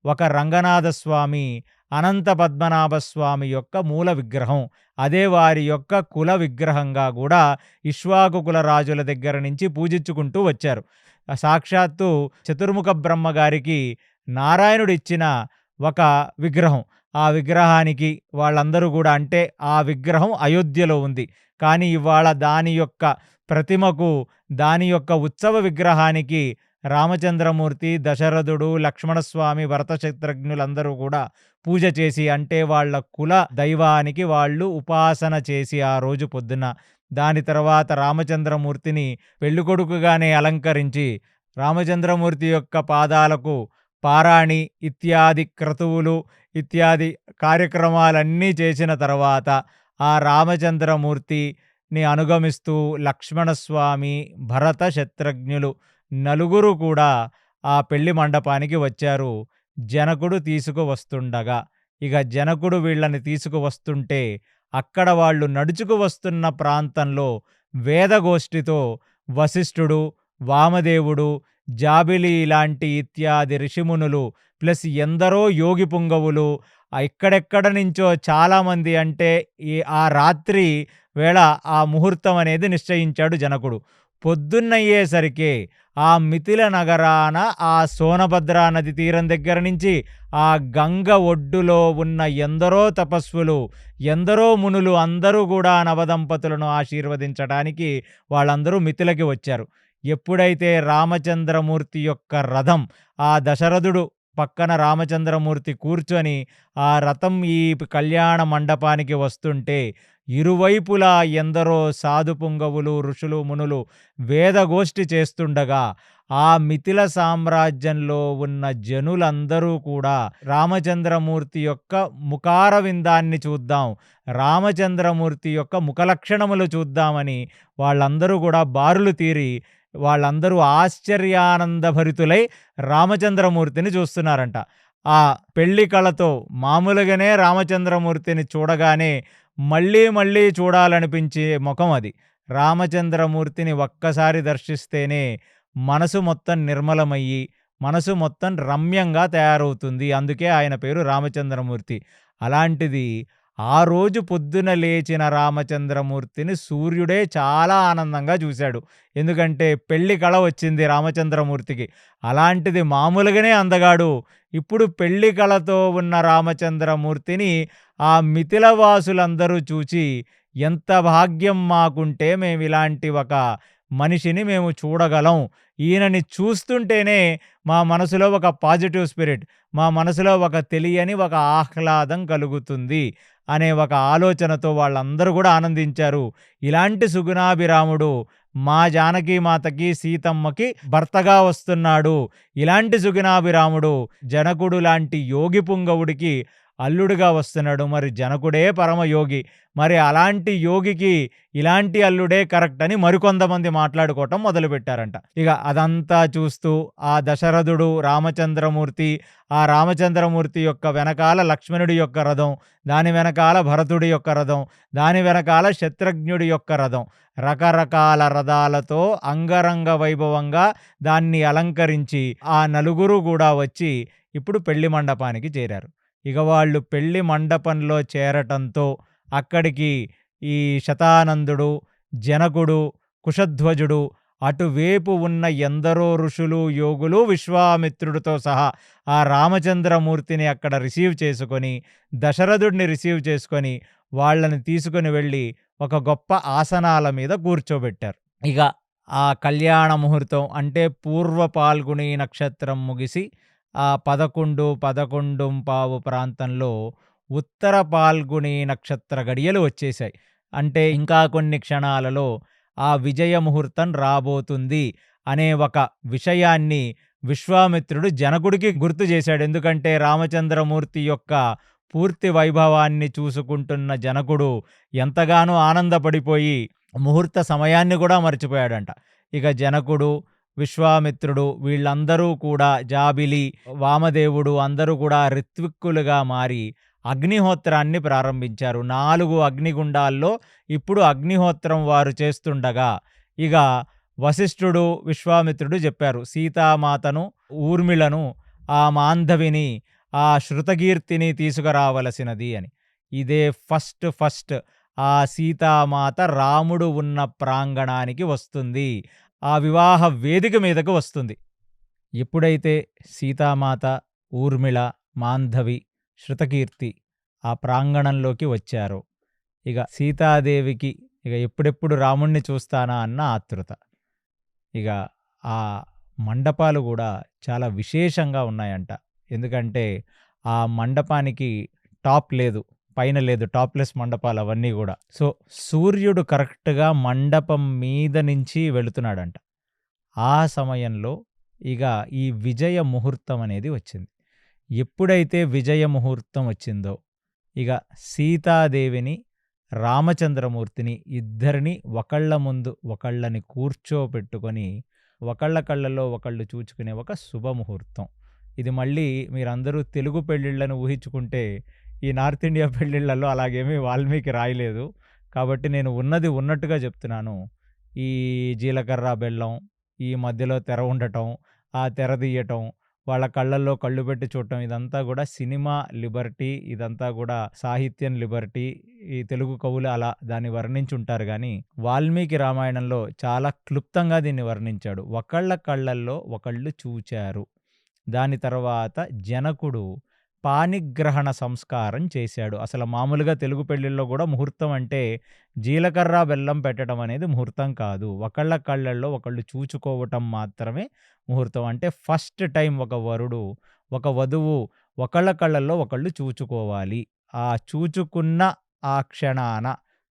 ఒక రంగనాథస్వామి, అనంత పద్మనాభస్వామి యొక్క మూల విగ్రహం. అదే వారి యొక్క కుల విగ్రహంగా కూడా ఇక్ష్వాకు కుల రాజుల దగ్గర నుంచి పూజించుకుంటూ వచ్చారు. సాక్షాత్తు చతుర్ముఖ బ్రహ్మగారికి నారాయణుడిచ్చిన ఒక విగ్రహం. ఆ విగ్రహానికి వాళ్ళందరూ కూడా అంటే ఆ విగ్రహం అయోధ్యలో ఉంది. కానీ ఇవాళ దాని యొక్క ప్రతిమకు, దాని యొక్క ఉత్సవ విగ్రహానికి రామచంద్రమూర్తి, దశరథుడు, లక్ష్మణస్వామి, భరత శత్రుఘ్నులందరూ కూడా పూజ చేసి, అంటే వాళ్ళ కుల దైవానికి వాళ్ళు ఉపాసన చేసి ఆ రోజు పొద్దున, దాని తర్వాత రామచంద్రమూర్తిని పెళ్ళికొడుకుగానే అలంకరించి రామచంద్రమూర్తి యొక్క పాదాలకు పారాణి ఇత్యాది క్రతువులు ఇత్యాది కార్యక్రమాలన్నీ చేసిన తర్వాత ఆ రామచంద్రమూర్తిని అనుగమిస్తూ లక్ష్మణస్వామి, భరత శత్రుఘ్నులు నలుగురు కూడా ఆ పెళ్లి మండపానికి వచ్చారు. జనకుడు తీసుకువస్తుండగా, ఇక జనకుడు వీళ్ళని తీసుకువస్తుంటే అక్కడ వాళ్ళు నడుచుకు వస్తున్న ప్రాంతంలో వేదగోష్ఠితో వశిష్ఠుడు, వామదేవుడు, జాబిలి లాంటి ఇత్యాది ఋషిమునులు ప్లస్ ఎందరో యోగి పుంగవులు, ఎక్కడెక్కడ నుంచో చాలామంది, అంటే ఆ రాత్రి వేళ ఆ ముహూర్తం అనేది నిశ్చయించాడు జనకుడు. పొద్దున్నయ్యేసరికే ఆ మిథిల నగరాన ఆ సోనభద్రా నది తీరం దగ్గర నుంచి ఆ గంగ ఒడ్డులో ఉన్న ఎందరో తపస్సులు, ఎందరో మునులు అందరూ కూడా నవదంపతులను ఆశీర్వదించడానికి వాళ్ళందరూ మిథిలకి వచ్చారు. ఎప్పుడైతే రామచంద్రమూర్తి యొక్క రథం ఆ దశరథుడు పక్కన రామచంద్రమూర్తి కూర్చొని ఆ రథం ఈ కళ్యాణ మండపానికి వస్తుంటే ఇరువైపులా ఎందరో సాధు పుంగవులు, ఋషులు, మునులు వేదగోష్ఠి చేస్తుండగా ఆ మిథిల సామ్రాజ్యంలో ఉన్న జనులందరూ కూడా రామచంద్రమూర్తి యొక్క ముఖారవిందాన్ని చూద్దాం, రామచంద్రమూర్తి యొక్క ముఖలక్షణములు చూద్దామని వాళ్ళందరూ కూడా బారులు తీరి వాళ్ళందరూ ఆశ్చర్యానందభరితులై రామచంద్రమూర్తిని చూస్తున్నారంట. ఆ పెళ్లి కళతో మామూలుగానే రామచంద్రమూర్తిని చూడగానే మళ్ళీ మళ్ళీ చూడాలనిపించే ముఖం అది. రామచంద్రమూర్తిని ఒక్కసారి దర్శిస్తేనే మనసు మొత్తం నిర్మలమయ్యి, మనసు మొత్తం రమ్యంగా తయారవుతుంది. అందుకే ఆయన పేరు రామచంద్రమూర్తి. అలాంటిది ఆ రోజు పొద్దున లేచిన రామచంద్రమూర్తిని సూర్యుడే చాలా ఆనందంగా చూశాడు. ఎందుకంటే పెళ్లి కళ వచ్చింది రామచంద్రమూర్తికి. అలాంటిది మామూలుగానే అందగాడు ఇప్పుడు పెళ్లి కళతో ఉన్న రామచంద్రమూర్తిని ఆ మిథిల వాసులందరూ చూచి, ఎంత భాగ్యం మాకుంటే మేమిలాంటి ఒక మనిషిని మేము చూడగలం. ఈయనని చూస్తుంటేనే మా మనసులో ఒక పాజిటివ్ స్పిరిట్, మా మనసులో ఒక తెలియని ఒక ఆహ్లాదం కలుగుతుంది అనే ఒక ఆలోచనతో వాళ్ళందరూ కూడా ఆనందించారు. ఇలాంటి సుగుణాభిరాముడు మా జానకీమాతకి, సీతమ్మకి భర్తగా వస్తున్నాడు. ఇలాంటి సుగుణాభిరాముడు జనకుడు లాంటి యోగి పుంగవుడికి అల్లుడుగా వస్తున్నాడు. మరి జనకుడే పరమయోగి. మరి అలాంటి యోగికి ఇలాంటి అల్లుడే కరెక్ట్ అని మరికొంతమంది మాట్లాడుకోవటం మొదలుపెట్టారంట. ఇక అదంతా చూస్తూ ఆ దశరథుడు, రామచంద్రమూర్తి, ఆ రామచంద్రమూర్తి యొక్క వెనకాల లక్ష్మణుడి యొక్క రథం, దాని వెనకాల భరతుడి యొక్క రథం, దాని వెనకాల శత్రుఘ్నుడి యొక్క రథం, రకరకాల రథాలతో అంగరంగ వైభవంగా దాన్ని అలంకరించి ఆ నలుగురు కూడా వచ్చి ఇప్పుడు పెళ్లి మండపానికి చేరారు. ఇక వాళ్ళు పెళ్లి మండపంలో చేరటంతో అక్కడికి ఈ శతానందుడు, జనకుడు, కుశధ్వజుడు, అటువేపు ఉన్న ఎందరో ఋషులు, యోగులు విశ్వామిత్రుడితో సహా ఆ రామచంద్రమూర్తిని అక్కడ రిసీవ్ చేసుకొని, దశరథుడిని రిసీవ్ చేసుకొని వాళ్ళని తీసుకొని వెళ్ళి ఒక గొప్ప ఆసనాల మీద కూర్చోబెట్టారు. ఇక ఆ కళ్యాణ ముహూర్తం అంటే పూర్వ పాల్గుణి నక్షత్రం ముగిసి ఆ 11, 11:15 ప్రాంతంలో ఉత్తర పాల్గుణి నక్షత్ర గడియలు వచ్చేశాయి. అంటే ఇంకా కొన్ని క్షణాలలో ఆ విజయ ముహూర్తం రాబోతుంది అనే ఒక విషయాన్ని విశ్వామిత్రుడు జనకుడికి గుర్తు చేశాడు. ఎందుకంటే రామచంద్రమూర్తి యొక్క పూర్తి వైభవాన్ని చూసుకుంటున్న జనకుడు ఎంతగానో ఆనందపడిపోయి ముహూర్త సమయాన్ని కూడా మర్చిపోయాడంట. ఇక జనకుడు, విశ్వామిత్రుడు వీళ్ళందరూ కూడా, జాబిలి, వామదేవుడు అందరూ కూడా ఋత్విక్కులుగా మారి అగ్నిహోత్రాన్ని ప్రారంభించారు. 4 అగ్నిగుండాల్లో ఇప్పుడు అగ్నిహోత్రం వారు చేస్తుండగా ఇక వశిష్ఠుడు, విశ్వామిత్రుడు చెప్పారు సీతామాతను, ఊర్మిళను, ఆ మాంధవిని, ఆ శృతకీర్తిని తీసుకురావలసినది అని. ఇదే ఫస్ట్ ఆ సీతామాత రాముడు ఉన్న ప్రాంగణానికి వస్తుంది, ఆ వివాహ వేదిక మీదకు వస్తుంది. ఎప్పుడైతే సీతామాత, ఊర్మిళ, మాంధవి, శృతకీర్తి ఆ ప్రాంగణంలోకి వచ్చారో ఇక సీతాదేవికి ఇక ఎప్పుడెప్పుడు రాముణ్ణి చూస్తానా అన్న ఆతృత. ఇక ఆ మండపాలు కూడా చాలా విశేషంగా ఉన్నాయంట. ఎందుకంటే ఆ మండపానికి టాప్ లేదు, పైన లేదు, టాప్లెస్ మండపాలు అవన్నీ కూడా. సో సూర్యుడు కరెక్ట్గా మండపం మీద నుంచి వెళుతున్నాడంట. ఆ సమయంలో ఇక ఈ విజయ ముహూర్తం అనేది వచ్చింది. ఎప్పుడైతే విజయ ముహూర్తం వచ్చిందో ఇక సీతాదేవిని, రామచంద్రమూర్తిని ఇద్దరిని ఒకళ్ళ ముందు ఒకళ్ళని కూర్చోపెట్టుకొని ఒకళ్ళ కళ్ళలో ఒకళ్ళు చూచుకునే ఒక శుభముహూర్తం ఇది. మళ్ళీ మీరందరూ తెలుగు పెళ్ళిళ్ళను ఊహించుకుంటే ఈ నార్త్ ఇండియా పెళ్ళిళ్ళల్లో అలాగేమీ వాల్మీకి రాయలేదు. కాబట్టి నేను ఉన్నది ఉన్నట్టుగా చెప్తున్నాను. ఈ జీలకర్ర, బెల్లం, ఈ మధ్యలో తెర ఉండటం, ఆ తెర తీయటం, వాళ్ళ కళ్ళల్లో కళ్ళు పెట్టి చూడటం ఇదంతా గూడా సినిమా లిబర్టీ, ఇదంతా గూడా సాహిత్యం లిబర్టీ. ఈ తెలుగు కవులు అలా దాన్ని వర్ణించుంటారు గానీ, వాల్మీకి రామాయణంలో చాలా క్లుప్తంగా దీన్ని వర్ణించాడు. ఒకళ్ళ కళ్ళల్లో ఒకళ్ళు చూచారు. దాని తర్వాత జనకుడు పాణిగ్రహణ సంస్కారం చేశాడు. అసలు మామూలుగా తెలుగు పెళ్ళిల్లో గూడా ముహూర్తం అంటే జీలకర్ర, బెల్లం పెట్టడం అనేది ముహూర్తం కాదు. ఒకళ్ళ కళ్ళల్లో ఒకళ్ళు చూచుకోవటం మాత్రమే ముహూర్తం. అంటే ఫస్ట్ టైం ఒక వరుడు, ఒక వధువు ఒకళ్ళ కళ్ళల్లో ఒకళ్ళు చూచుకోవాలి. ఆ చూచుకున్న ఆ క్షణాన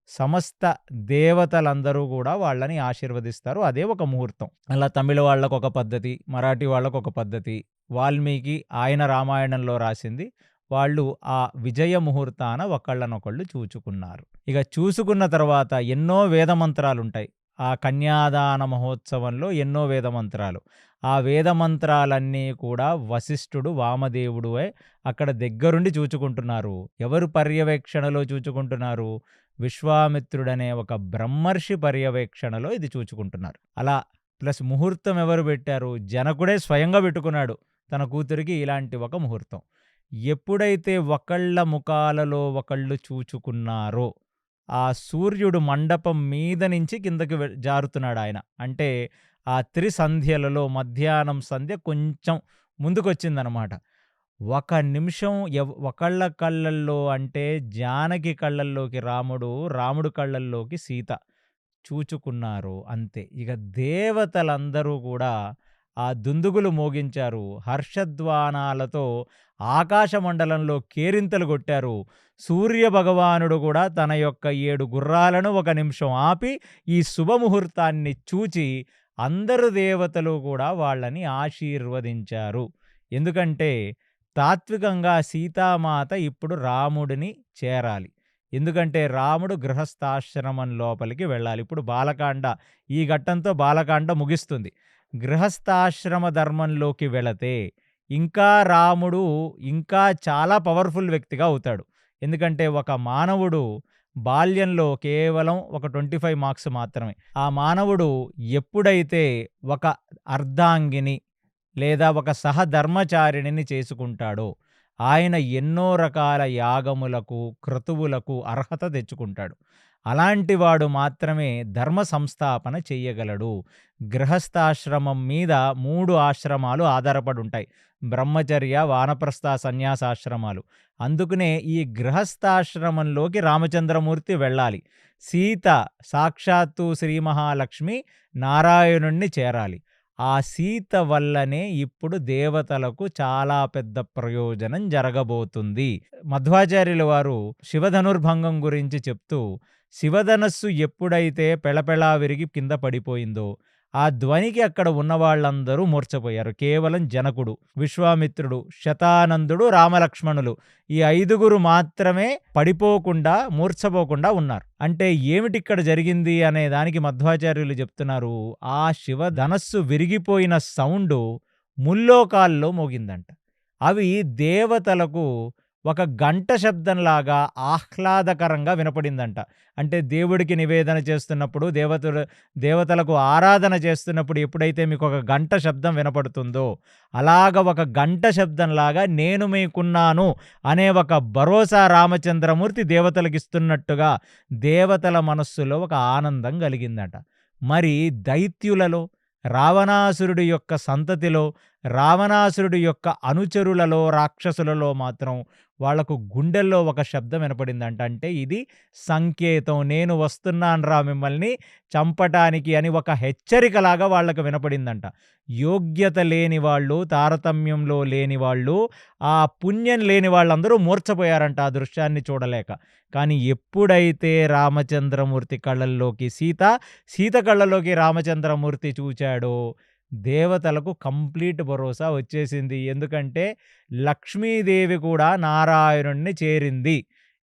సమస్త దేవతలందరూ గూడా వాళ్ళని ఆశీర్వదిస్తారు. అదే ఒక ముహూర్తం. అలా తమిళ వాళ్ళకొక పద్ధతి, మరాఠీ వాళ్ళకొక పద్ధతి. వాల్మీకి ఆయన రామాయణంలో రాసింది. వాళ్ళు ఆ విజయ ముహూర్తాన ఒకళ్ళనొకళ్ళు చూచుకున్నారు. ఇక చూసుకున్న తర్వాత ఎన్నో వేదమంత్రాలుంటాయి. ఆ కన్యాదాన మహోత్సవంలో ఎన్నో వేదమంత్రాలు. ఆ వేదమంత్రాలన్నీ కూడా వశిష్ఠుడు, వామదేవుడే అక్కడ దగ్గరుండి చూచుకుంటున్నారు. ఎవరు పర్యవేక్షణలో చూచుకుంటున్నారు? విశ్వామిత్రుడనే ఒక బ్రహ్మర్షి పర్యవేక్షణలో ఇది చూచుకుంటున్నారు. అలా ప్లస్ ముహూర్తం ఎవరు పెట్టారు? జనకుడే స్వయంగా పెట్టుకున్నాడు తన కూతురికి ఇలాంటి ఒక ముహూర్తం. ఎప్పుడైతే ఒకళ్ళ ముఖాలలో ఒకళ్ళు చూచుకున్నారో, ఆ సూర్యుడు మండపం మీద నుంచి కిందకి జారుతున్నాడాయన. అంటే ఆ త్రిసంధ్యలలో మధ్యాహ్నం సంధ్య కొంచెం ముందుకొచ్చిందనమాట. ఒక నిమిషం ఒకళ్ళ కళ్ళల్లో అంటే జానకి కళ్ళల్లోకి రాముడు, రాముడు కళ్ళల్లోకి సీత చూచుకున్నారు అంతే. ఇక దేవతలందరూ గూడా ఆ దుందుగులు మోగించారు. హర్షధ్వానాలతో ఆకాశమండలంలో కేరింతలు గొట్టారు. సూర్యభగవానుడు గూడా తన యొక్క 7 గుర్రాలను ఒక నిమిషం ఆపి ఈ శుభముహూర్తాన్ని చూచి అందరు దేవతలు గూడా వాళ్ళని ఆశీర్వదించారు. ఎందుకంటే తాత్వికంగా సీతామాత ఇప్పుడు రాముడిని చేరాలి. ఎందుకంటే రాముడు గృహస్థాశ్రమం లోపలికి వెళ్ళాలి. ఇప్పుడు బాలకాండ ఈ ఘట్టంతో బాలకాండ ముగిస్తుంది. గృహస్థాశ్రమ ధర్మంలోకి వెళితే ఇంకా రాముడు ఇంకా చాలా పవర్ఫుల్ వ్యక్తిగా అవుతాడు. ఎందుకంటే ఒక మానవుడు బాల్యంలో కేవలం ఒక 25 మార్క్స్ మాత్రమే. ఆ మానవుడు ఎప్పుడైతే ఒక అర్ధాంగిని లేదా ఒక సహధర్మచారిణిని చేసుకుంటాడో ఆయన ఎన్నో రకాల యాగములకు, క్రతువులకు అర్హత తెచ్చుకుంటాడు. అలాంటి వాడు మాత్రమే ధర్మ సంస్థాపన చెయ్యగలడు. గృహస్థాశ్రమం మీద 3 ఆశ్రమాలు ఆధారపడి ఉంటాయి. బ్రహ్మచర్య, వానప్రస్థ, సన్యాసాశ్రమాలు. అందుకనే ఈ గృహస్థాశ్రమంలోకి రామచంద్రమూర్తి వెళ్ళాలి. సీత సాక్షాత్తు శ్రీ మహాలక్ష్మి నారాయణుణ్ణి చేరాలి. ఆ సీత వల్లనే ఇప్పుడు దేవతలకు చాలా పెద్ద ప్రయోజనం జరగబోతుంది. మధ్వాచార్యుల వారు శివధనుర్భంగం గురించి చెప్తూ, శివధనస్సు ఎప్పుడైతే పెళపెళా విరిగి కింద పడిపోయిందో, ఆ ధ్వనికి అక్కడ ఉన్నవాళ్ళందరూ మూర్ఛపోయారు. కేవలం జనకుడు, విశ్వామిత్రుడు, శతానందుడు, రామలక్ష్మణులు ఈ 5గురు మాత్రమే పడిపోకుండా, మూర్ఛపోకుండా ఉన్నారు. అంటే ఏమిటిక్కడ జరిగింది అనే దానికి మధ్వాచార్యులు చెప్తున్నారు. ఆ శివధనస్సు విరిగిపోయిన సౌండు ముల్లోకాల్లో మోగిందంట. అవి దేవతలకు ఒక గంట శబ్దంలాగా ఆహ్లాదకరంగా వినపడిందంట. అంటే దేవుడికి నివేదన చేస్తున్నప్పుడు, దేవతలకు ఆరాధన చేస్తున్నప్పుడు ఎప్పుడైతే మీకు ఒక గంట శబ్దం వినపడుతుందో, అలాగ ఒక గంట శబ్దంలాగా నేను మీకున్నాను అనే ఒక భరోసా రామచంద్రమూర్తి దేవతలకు ఇస్తున్నట్టుగా దేవతల మనస్సులో ఒక ఆనందం కలిగిందట. మరి దైత్యులలో, రావణాసురుడి యొక్క సంతతిలో, రావణాసురుడి యొక్క అనుచరులలో, రాక్షసులలో మాత్రం వాళ్లకు గుండెల్లో ఒక శబ్దం వినపడిందంట. అంటే ఇది సంకేతం, నేను వస్తున్నాన్రా మిమ్మల్ని చంపటానికి అని ఒక హెచ్చరికలాగా వాళ్లకు వినపడిందంట. యోగ్యత లేని వాళ్ళు, తారతమ్యంలో లేని వాళ్ళు, ఆ పుణ్యం లేని వాళ్ళందరూ మూర్ఛపోయారంట ఆ దృశ్యాన్ని చూడలేక. కానీ ఎప్పుడైతే రామచంద్రమూర్తి కళ్ళల్లోకి సీత కళ్ళలోకి రామచంద్రమూర్తి చూచాడో దేవతలకు కంప్లీట్ భరోసా వచ్చేసింది. ఎందుకంటే లక్ష్మీదేవి కూడా నారాయణుణ్ణి చేరింది.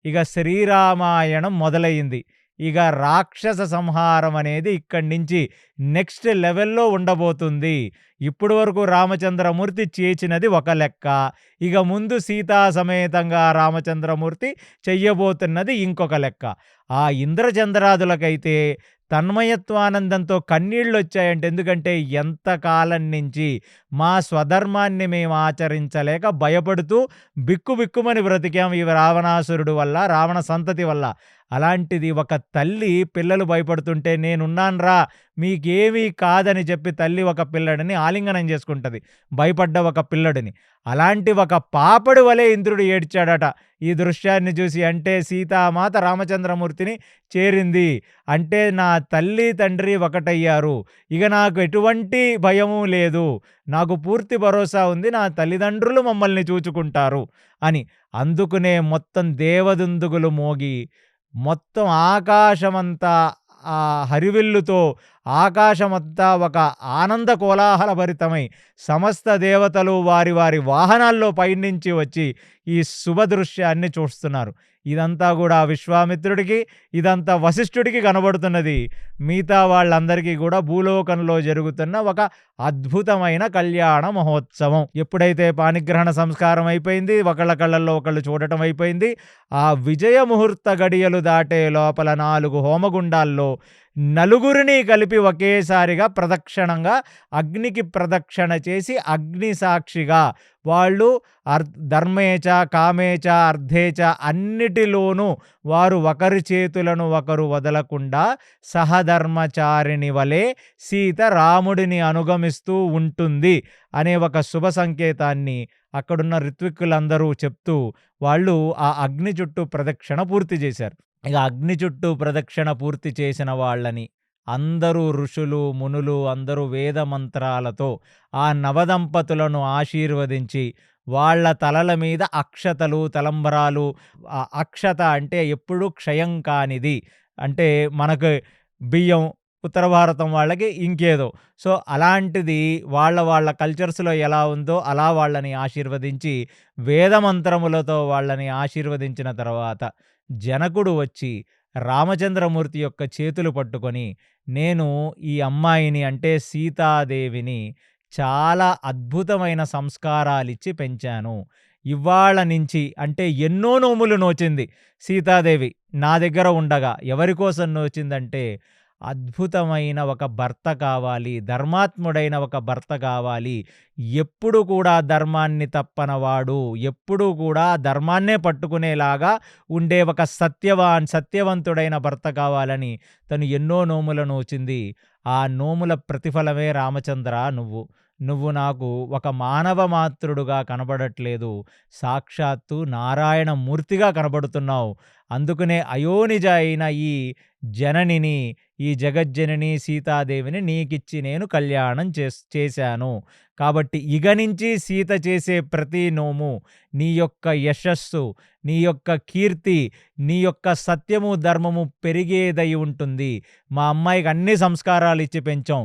ఇక శ్రీరామాయణం మొదలయ్యింది. ఇక రాక్షస సంహారం అనేది ఇక్కడి నుంచి నెక్స్ట్ లెవెల్‌లో ఉండబోతుంది. ఇప్పటి వరకు రామచంద్రమూర్తి చేసినది ఒక లెక్క. ఇక ముందు సీతా సమేతంగా రామచంద్రమూర్తి చెయ్యబోతున్నది ఇంకొక లెక్క. ఆ ఇంద్రచంద్రాదులకైతే తన్మయత్వానందంతో కన్నీళ్ళొచ్చాయంట. ఎందుకంటే ఎంతకాలం నుంచి మా స్వధర్మాన్ని మేము ఆచరించలేక భయపడుతూ బిక్కుబిక్కుమని బ్రతికాం ఈ రావణాసురుడు వల్ల, రావణ సంతతి వల్ల. అలాంటిది ఒక తల్లి పిల్లలు భయపడుతుంటే నేనున్నానురా మీకేమీ కాదని చెప్పి తల్లి ఒక పిల్లడిని ఆలింగనం చేసుకుంటది. భయపడ్డ ఒక పిల్లడిని. అలాంటి ఒక పాపడి వలె ఇంద్రుడు ఏడ్చాడట ఈ దృశ్యాన్ని చూసి. అంటే సీతామాత రామచంద్రమూర్తిని చేరింది. అంటే నా తల్లి తండ్రి ఒకటయ్యారు. ఇక నాకు ఎటువంటి భయము లేదు. నాకు పూర్తి భరోసా ఉంది. నా తల్లిదండ్రులు మమ్మల్ని చూచుకుంటారు అని. అందుకునే మొత్తం దేవదుందుగులు మోగి మొత్తం ఆకాశమంతా ఆ హరివిల్లుతో ఆకాశమంతా ఒక ఆనంద కోలాహలభరితమై సమస్త దేవతలు వారి వారి వాహనాల్లో పైనుంచి వచ్చి ఈ శుభ దృశ్యాన్ని చూస్తున్నారు. ఇదంతా కూడా విశ్వామిత్రుడికి, ఇదంతా వశిష్ఠుడికి కనబడుతున్నది. మిగతా వాళ్ళందరికీ కూడా భూలోకంలో జరుగుతున్న ఒక అద్భుతమైన కళ్యాణ మహోత్సవం. ఎప్పుడైతే పాణిగ్రహణ సంస్కారం అయిపోయింది, ఒకళ్ళ కళ్ళల్లో ఒకళ్ళు చూడటం అయిపోయింది, ఆ విజయ ముహూర్త గడియలు దాటే లోపల 4 హోమగుండాల్లో నలుగురిని కలిపి ఒకేసారిగా ప్రదక్షిణంగా అగ్నికి ప్రదక్షిణ చేసి అగ్ని సాక్షిగా వాళ్ళు ధర్మేచ కామేచ అర్థేచ అన్నిటిలోనూ వారు ఒకరి చేతులను ఒకరు వదలకుండా సహధర్మచారిణి వలె సీత రాముడిని అనుగమిస్తూ ఉంటుంది అనే ఒక శుభ సంకేతాన్ని అక్కడున్న ఋత్విక్కులందరూ చెప్తూ వాళ్ళు ఆ అగ్ని చుట్టూ ప్రదక్షిణ పూర్తి చేశారు. ఇక అగ్ని చుట్టూ ప్రదక్షిణ పూర్తి చేసిన వాళ్ళని అందరూ ఋషులు, మునులు అందరూ వేద మంత్రాలతో ఆ నవదంపతులను ఆశీర్వదించి వాళ్ళ తలల మీద అక్షతలు, తలంబరాలు. ఆ అక్షత అంటే ఎప్పుడూ క్షయం కానిది. అంటే మనకు బియ్యం, ఉత్తర భారతం వాళ్ళకి ఇంకేదో. సో, అలాంటిది వాళ్ళ వాళ్ళ కల్చర్స్‌లో ఎలా ఉందో అలా వాళ్ళని ఆశీర్వదించి, వేదమంత్రములతో వాళ్ళని ఆశీర్వదించిన తర్వాత జనకుడు వచ్చి రామచంద్రమూర్తి యొక్క చేతులు పట్టుకొని, నేను ఈ అమ్మాయిని అంటే సీతాదేవిని చాలా అద్భుతమైన సంస్కారాలిచ్చి పెంచాను. ఇవ్వాళ నుంచి అంటే ఎన్నో నోములు నోచింది సీతాదేవి నా దగ్గర ఉండగా. ఎవరి కోసం నోచిందంటే, అద్భుతమైన ఒక భర్త కావాలి, ధర్మాత్ముడైన ఒక భర్త కావాలి, ఎప్పుడు కూడా ధర్మాన్ని తప్పనవాడు, ఎప్పుడూ కూడా ధర్మాన్నే పట్టుకునేలాగా ఉండే ఒక సత్యవంతుడైన భర్త కావాలని తను ఎన్నో నోములు నోచింది. ఆ నోముల ప్రతిఫలమే రామచంద్ర నువ్వు. నువ్వు నాకు ఒక మానవ మాత్రుడుగా కనబడట్లేదు, సాక్షాత్తు నారాయణ మూర్తిగా కనబడుతున్నావు. అందుకనే అయోనిజ అయిన ఈ జననిని, ఈ జగజ్జనని సీతాదేవిని నీకిచ్చి నేను కళ్యాణం చేశాను. కాబట్టి ఇక నుంచి సీత చేసే ప్రతి నోము నీ యొక్క యశస్సు, నీ యొక్క కీర్తి, నీ యొక్క సత్యము, ధర్మము పెరిగేదై ఉంటుంది. మా అమ్మాయికి అన్ని సంస్కారాలు ఇచ్చి పెంచాం.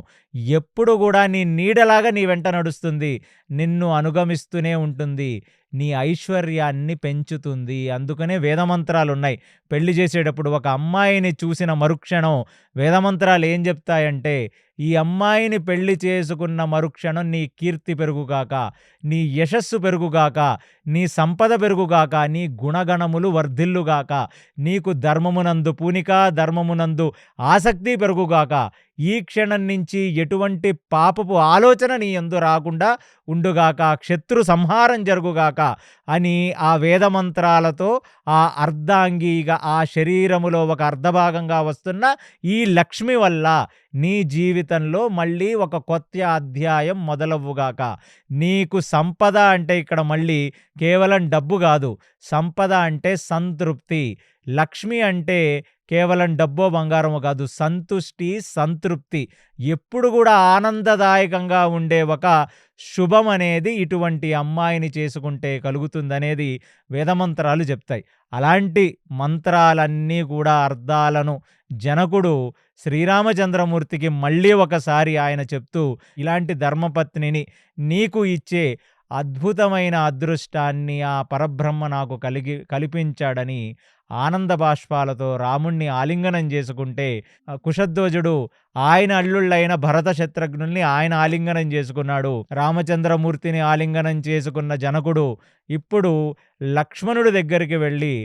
ఎప్పుడు కూడా నీ నీడలాగా నీ వెంట నడుస్తుంది, నిన్ను అనుగమిస్తూనే ఉంటుంది, నీ ఐశ్వర్యాన్ని పెంచుతుంది. అందుకనే వేదమంత్రాలున్నాయి. పెళ్లి చేసేటప్పుడు ఒక అమ్మాయిని చూసిన మరుక్షణం వేదమంత్రాలు ఏం చెప్తాయంటే, ఈ అమ్మాయిని పెళ్లి చేసుకున్న మరుక్షణం నీ కీర్తి పెరుగుగాక, నీ యశస్సు పెరుగుగాక, నీ సంపద పెరుగుగాక, నీ గుణగణములు వర్ధిల్లుగాక, నీకు ధర్మమునందు పూనిక, ధర్మమునందు ఆసక్తి పెరుగుగాక, ఈ క్షణం నుంచి ఎటువంటి పాపపు ఆలోచన నీ యందు రాకుండా ఉండుగాక, శత్రు సంహారం జరుగుగాక అని ఆ వేదమంత్రాలతో ఆ అర్ధాంగిగా ఆ శరీరములో ఒక అర్ధభాగంగా వస్తున్న ఈ లక్ష్మి వల్ల నీ జీవితంలో మళ్ళీ ఒక కొత్త అధ్యాయం మొదలవ్వుగాక. నీకు సంపద అంటే ఇక్కడ మళ్ళీ కేవలం డబ్బు కాదు, సంపద అంటే సంతృప్తి. లక్ష్మి అంటే కేవలం డబ్బో బంగారమో కాదు, సంతుష్టి, సంతృప్తి. ఎప్పుడు కూడా ఆనందదాయకంగా ఉండే ఒక శుభం అనేది ఇటువంటి అమ్మాయిని చేసుకుంటే కలుగుతుందనేది వేదమంత్రాలు చెప్తాయి. అలాంటి మంత్రాలన్నీ కూడా అర్థాలను జనకుడు శ్రీరామచంద్రమూర్తికి మళ్ళీ ఒకసారి ఆయన చెప్తూ, ఇలాంటి ధర్మపత్నిని నీకు ఇచ్చే అద్భుతమైన అదృష్టాన్ని ఆ పరబ్రహ్మ నాకు కల్పించాడని ఆనంద బాష్పాలతో రాముణ్ణి ఆలింగనం చేసుకుంటే కుశధ్వజుడు ఆయన అల్లుళ్ళైన భరత శత్రుఘ్నుల్ని ఆయన ఆలింగనం చేసుకున్నాడు. రామచంద్రమూర్తిని ఆలింగనం చేసుకున్న జనకుడు ఇప్పుడు లక్ష్మణుడి దగ్గరికి వెళ్ళి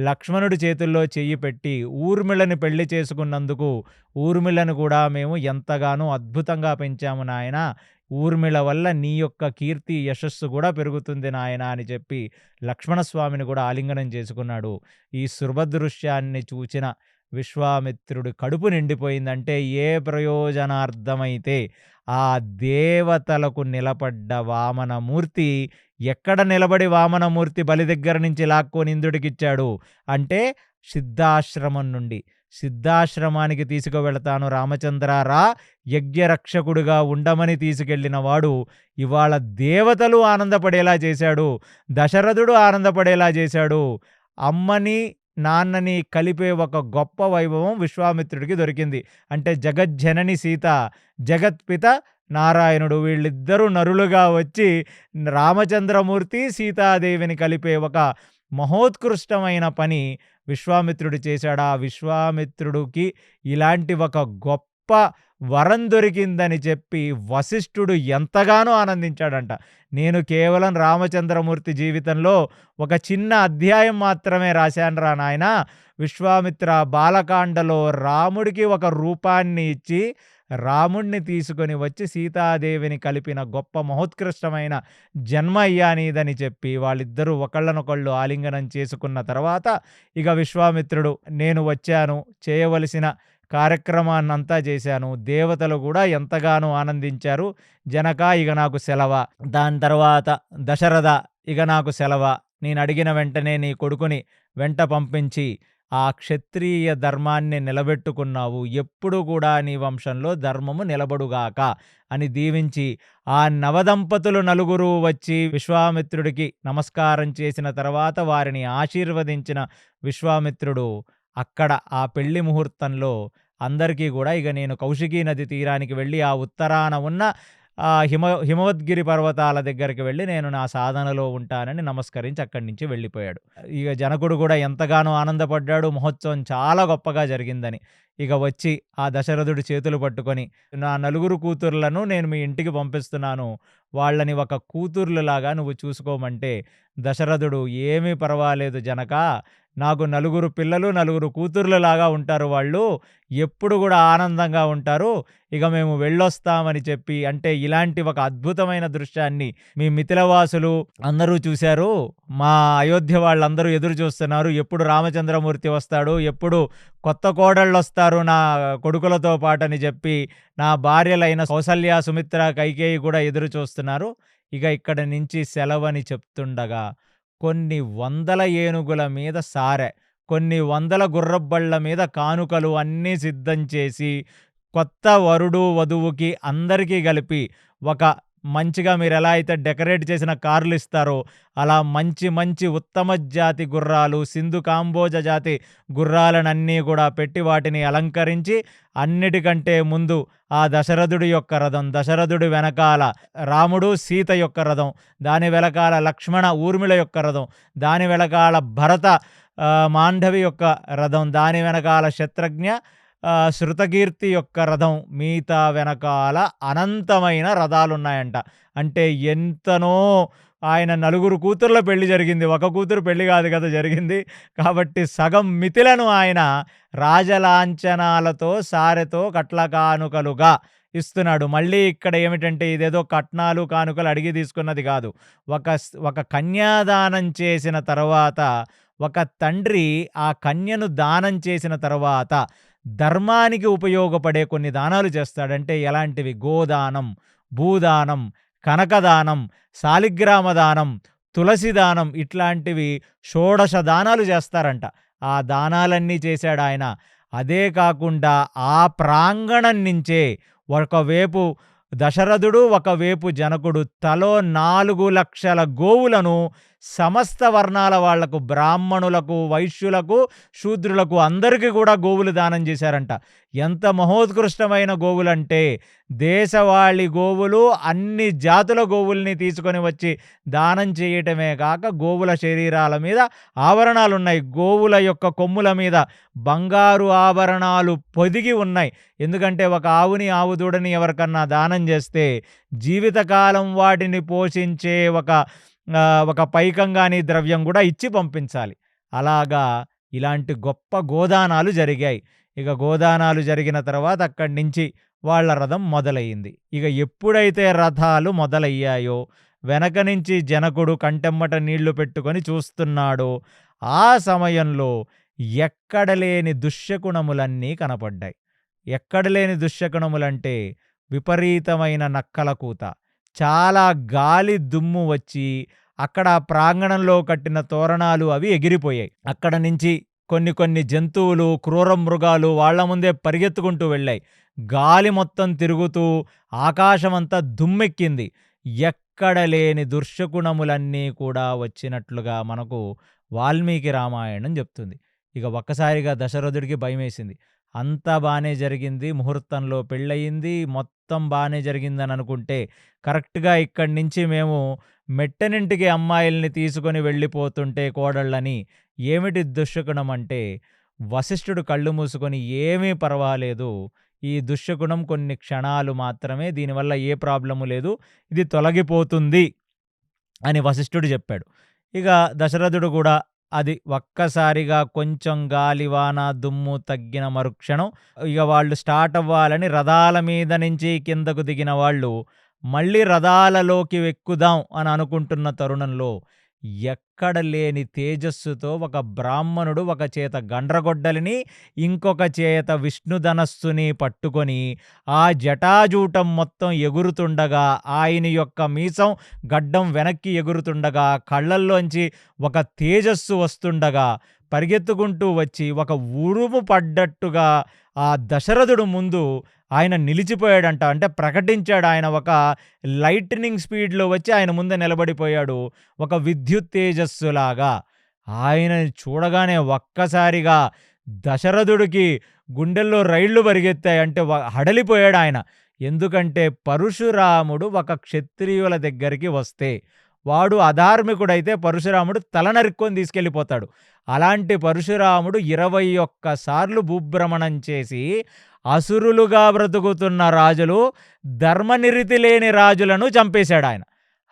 లక్ష్మణుడి చేతుల్లో చెయ్యి పెట్టి ఊర్మిళని పెళ్లి చేసుకున్నందుకు ఊర్మిళను కూడా మేము ఎంతగానో అద్భుతంగా పెంచాము నాయనా, ఊర్మిళ వల్ల నీ యొక్క కీర్తి యశస్సు కూడా పెరుగుతుంది నాయనా అని చెప్పి లక్ష్మణస్వామిని కూడా ఆలింగనం చేసుకున్నాడు. ఈ శుభదృశ్యాన్ని చూచిన విశ్వామిత్రుడి కడుపు నిండిపోయిందంటే ఏ ప్రయోజనార్థమైతే ఆ దేవతలకు నిలబడ్డ వామనమూర్తి ఎక్కడ నిలబడి వామనమూర్తి బలి దగ్గర నుంచి లాక్కొని ఇంద్రుడికిచ్చాడు అంటే సిద్ధాశ్రమం నుండి. సిద్ధాశ్రమానికి తీసుకువెళతాను రామచంద్రారా, యజ్ఞరక్షకుడిగా ఉండమని తీసుకెళ్లిన వాడు ఇవాళ దేవతలు ఆనందపడేలా చేశాడు, దశరథుడు ఆనందపడేలా చేశాడు. అమ్మని నాన్నని కలిపే ఒక గొప్ప వైభవం విశ్వామిత్రుడికి దొరికింది. అంటే జగజ్జనని సీత, జగత్పిత నారాయణుడు వీళ్ళిద్దరూ నరులుగా వచ్చి రామచంద్రమూర్తి సీతాదేవిని కలిపే ఒక మహోత్కృష్టమైన పని విశ్వామిత్రుడు చేశాడు. ఆ విశ్వామిత్రుడికి ఇలాంటి ఒక గొప్ప వరం దొరికిందని చెప్పి వశిష్ఠుడు ఎంతగానో ఆనందించాడంట. నేను కేవలం రామచంద్రమూర్తి జీవితంలో ఒక చిన్న అధ్యాయం మాత్రమే రాశానురా నాయనా, విశ్వామిత్ర బాలకాండలో రాముడికి ఒక రూపాన్ని ఇచ్చి రాముణ్ణి తీసుకొని వచ్చి సీతాదేవిని కలిపిన గొప్ప మహోత్కృష్టమైన జన్మ అయ్యానిదని చెప్పి వాళ్ళిద్దరూ ఒకళ్ళనొకళ్ళు ఆలింగనం చేసుకున్న తర్వాత ఇక విశ్వామిత్రుడు నేను వచ్చాను, చేయవలసిన కార్యక్రమాన్నంతా చేశాను, దేవతలు కూడా ఎంతగానో ఆనందించారు, జనక ఇక నాకు సెలవ, దాని తర్వాత దశరథ ఇక నాకు సెలవ, నేను అడిగిన వెంటనే నీ కొడుకుని వెంట పంపించి ఆ క్షత్రియ ధర్మాన్ని నిలబెట్టుకున్నావు, ఎప్పుడు కూడా నీ వంశంలో ధర్మము నిలబడుగాక అని దీవించి ఆ నవదంపతులు నలుగురు వచ్చి విశ్వామిత్రుడికి నమస్కారం చేసిన తర్వాత వారిని ఆశీర్వదించిన విశ్వామిత్రుడు అక్కడ ఆ పెళ్లి ముహూర్తంలో అందరికీ కూడా ఇక నేను కౌశికీ నది తీరానికి వెళ్ళి ఆ ఉత్తరాన ఉన్న హిమవద్గిరి పర్వతాల దగ్గరికి వెళ్ళి నేను నా సాధనలో ఉంటానని నమస్కరించి అక్కడి నుంచి వెళ్ళిపోయాడు. ఇక జనకుడు కూడా ఎంతగానో ఆనందపడ్డాడు, మహోత్సవం చాలా గొప్పగా జరిగిందని. ఇక వచ్చి ఆ దశరథుడి చేతులు పట్టుకొని నా నలుగురు కూతుర్లను నేను మీ ఇంటికి పంపిస్తున్నాను, వాళ్ళని ఒక కూతుర్లులాగా నువ్వు చూసుకోమంటే దశరథుడు ఏమీ పర్వాలేదు జనక, నాకు నలుగురు పిల్లలు నలుగురు కూతుర్లులాగా ఉంటారు, వాళ్ళు ఎప్పుడు కూడా ఆనందంగా ఉంటారు, ఇక మేము వెళ్ళొస్తామని చెప్పి అంటే ఇలాంటి ఒక అద్భుతమైన దృశ్యాన్ని మీ మిథిలవాసులు అందరూ చూశారు, మా అయోధ్య వాళ్ళందరూ ఎదురు చూస్తున్నారు, ఎప్పుడు రామచంద్రమూర్తి వస్తాడు, ఎప్పుడు కొత్త కోడళ్ళు వస్తారు నా కొడుకులతో పాటని చెప్పి నా భార్యలైన కౌసల్య సుమిత్ర కైకేయి కూడా ఎదురు చూస్తున్నారు, ఇక ఇక్కడ నుంచి సెలవని చెప్తుండగా కొన్ని వందల ఏనుగుల మీద సారె, కొన్ని వందల గుర్రబళ్ళ మీద కానుకలు అన్నీ సిద్ధం చేసి కొత్త వరుడు వధువుకి అందరికీ కలిపి ఒక మంచిగా మీరు ఎలా అయితే డెకరేట్ చేసిన కార్లు ఇస్తారో అలా మంచి మంచి ఉత్తమ జాతి గుర్రాలు, సింధు కాంబోజ జాతి గుర్రాలనన్నీ కూడా పెట్టి వాటిని అలంకరించి అన్నిటికంటే ముందు ఆ దశరథుడి యొక్క రథం, దశరథుడి వెనకాల రాముడు సీత యొక్క రథం, దాని వెనకాల లక్ష్మణ ఊర్మిళ యొక్క రథం, దాని వెనకాల భరత మాండవి యొక్క రథం, దాని వెనకాల శత్రుఘ్న శృతకీర్తి యొక్క రథం, మిగతా వెనకాల అనంతమైన రథాలున్నాయంట. అంటే ఎంతనో ఆయన నలుగురు కూతుర్ల పెళ్లి జరిగింది, ఒక కూతురు పెళ్లి కాదు కదా జరిగింది, కాబట్టి సగం మిథిలను ఆయన రాజలాంఛనాలతో సారెతో కట్ల కానుకలుగా ఇస్తున్నాడు. మళ్ళీ ఇక్కడ ఏమిటంటే ఇదేదో కట్నాలు కానుకలు అడిగి తీసుకున్నది కాదు, ఒక కన్యాదానం చేసిన తర్వాత ఒక తండ్రి ఆ కన్యను దానం చేసిన తర్వాత ధర్మానికి ఉపయోగపడే కొన్ని దానాలు చేస్తాడంటే ఎలాంటివి, గోదానం, భూదానం, కనకదానం, శాలిగ్రామ దానం, తులసి దానం, ఇట్లాంటివి 16 దానాలు చేస్తారంట. ఆ దానాలన్నీ చేశాడు ఆయన. అదే కాకుండా ఆ ప్రాంగణం నుంచే ఒకవైపు దశరథుడు ఒకవైపు జనకుడు తలో 4 లక్షల గోవులను సమస్త వర్ణాల వాళ్లకు, బ్రాహ్మణులకు, వైశ్యులకు, శూద్రులకు అందరికీ కూడా గోవులు దానం చేశారంట. ఎంత మహోత్కృష్టమైన గోవులంటే దేశవాళీ గోవులు అన్ని జాతుల గోవుల్ని తీసుకొని వచ్చి దానం చేయటమే కాక గోవుల శరీరాల మీద ఆభరణాలున్నాయి. గోవుల యొక్క కొమ్ముల మీద బంగారు ఆభరణాలు పొదిగి ఉన్నాయి. ఎందుకంటే ఒక ఆవుని, ఆవు దూడని ఎవరికన్నా దానం చేస్తే జీవితకాలం వాటిని పోషించే ఒక పైకం గాని, ద్రవ్యం కూడా ఇచ్చి పంపించాలి. అలాగా ఇలాంటి గొప్ప గోదానాలు జరిగాయి. ఇక గోదానాలు జరిగిన తర్వాత అక్కడి నుంచి వాళ్ళ రథం మొదలయ్యింది. ఇక ఎప్పుడైతే రథాలు మొదలయ్యాయో వెనక నుంచి జనకుడు కంటెమ్మట నీళ్లు పెట్టుకొని చూస్తున్నాడో ఆ సమయంలో ఎక్కడ లేని దుశ్శకునములన్నీ కనపడ్డాయి. ఎక్కడ లేని దుశ్శకునములంటే విపరీతమైన నక్కల కూత, చాలా గాలి దుమ్ము వచ్చి అక్కడ ప్రాంగణంలో కట్టిన తోరణాలు అవి ఎగిరిపోయాయి. అక్కడ నుంచి కొన్ని జంతువులు, క్రూర మృగాలు వాళ్ళ ముందే పరిగెత్తుకుంటూ వెళ్ళాయి. గాలి మొత్తం తిరుగుతూ ఆకాశమంతా దుమ్మెక్కింది. ఎక్కడ లేని దుర్శకుణములన్నీ కూడా వచ్చినట్లుగా మనకు వాల్మీకి రామాయణం చెప్తుంది. ఇక ఒక్కసారిగా దశరథుడికి భయమేసింది. అంతా బానే జరిగింది, ముహూర్తంలో పెళ్ళయింది, మొత్తం బానే జరిగిందని అనుకుంటే కరెక్ట్‌గా ఇక్కడి నుంచి మేము మెట్టనింటికి అమ్మాయిల్ని తీసుకొని వెళ్ళిపోతుంటే కోడళ్ళని ఏమిటి దుశ్శకునం అంటే వశిష్ఠుడు కళ్ళు మూసుకొని ఏమీ పర్వాలేదు, ఈ దుశ్శకునం కొన్ని క్షణాలు మాత్రమే, దీనివల్ల ఏ ప్రాబ్లము లేదు, ఇది తొలగిపోతుంది అని వశిష్ఠుడు చెప్పాడు. ఇక దశరథుడు కూడా అది ఒక్కసారిగా కొంచెం గాలివాన దుమ్ము తగ్గిన మరుక్షణం ఇక వాళ్ళు స్టార్ట్ అవ్వాలని రథాల మీద నుంచి కిందకు దిగిన వాళ్ళు మళ్ళీ రథాలలోకి ఎక్కుదాం అని అనుకుంటున్న తరుణంలో ఎక్కడ లేని తేజస్సుతో ఒక బ్రాహ్మణుడు ఒక చేత గండ్రగొడ్డలిని, ఇంకొక చేత విష్ణుధనస్సుని పట్టుకొని ఆ జటాజూటం మొత్తం ఎగురుతుండగా, ఆయన యొక్క మీసం గడ్డం వెనక్కి ఎగురుతుండగా, కళ్ళల్లోంచి ఒక తేజస్సు వస్తుండగా పరిగెత్తుకుంటూ వచ్చి ఒక ఉరుము పడ్డట్టుగా ఆ దశరథుడు ముందు ఆయన నిలిచిపోయాడంట. అంటే ప్రకటించాడు. ఆయన ఒక లైట్నింగ్ స్పీడ్‌లో వచ్చి ఆయన ముందు నిలబడిపోయాడు. ఒక విద్యుత్ తేజస్సులాగా. ఆయనని చూడగానే ఒక్కసారిగా దశరథుడికి గుండెల్లో రైళ్లు పరిగెత్తాయి. అంటే హడలిపోయాడు ఆయన. ఎందుకంటే పరశురాముడు ఒక క్షత్రియుల దగ్గరికి వస్తే వాడు అధార్మికుడైతే పరశురాముడు తల నరుక్కొని తీసుకెళ్ళిపోతాడు. అలాంటి పరశురాముడు 21 సార్లు భూభ్రమణం చేసి అసురులుగా బ్రతుకుతున్న రాజులు, ధర్మనిరతి లేని రాజులను చంపేశాడు ఆయన.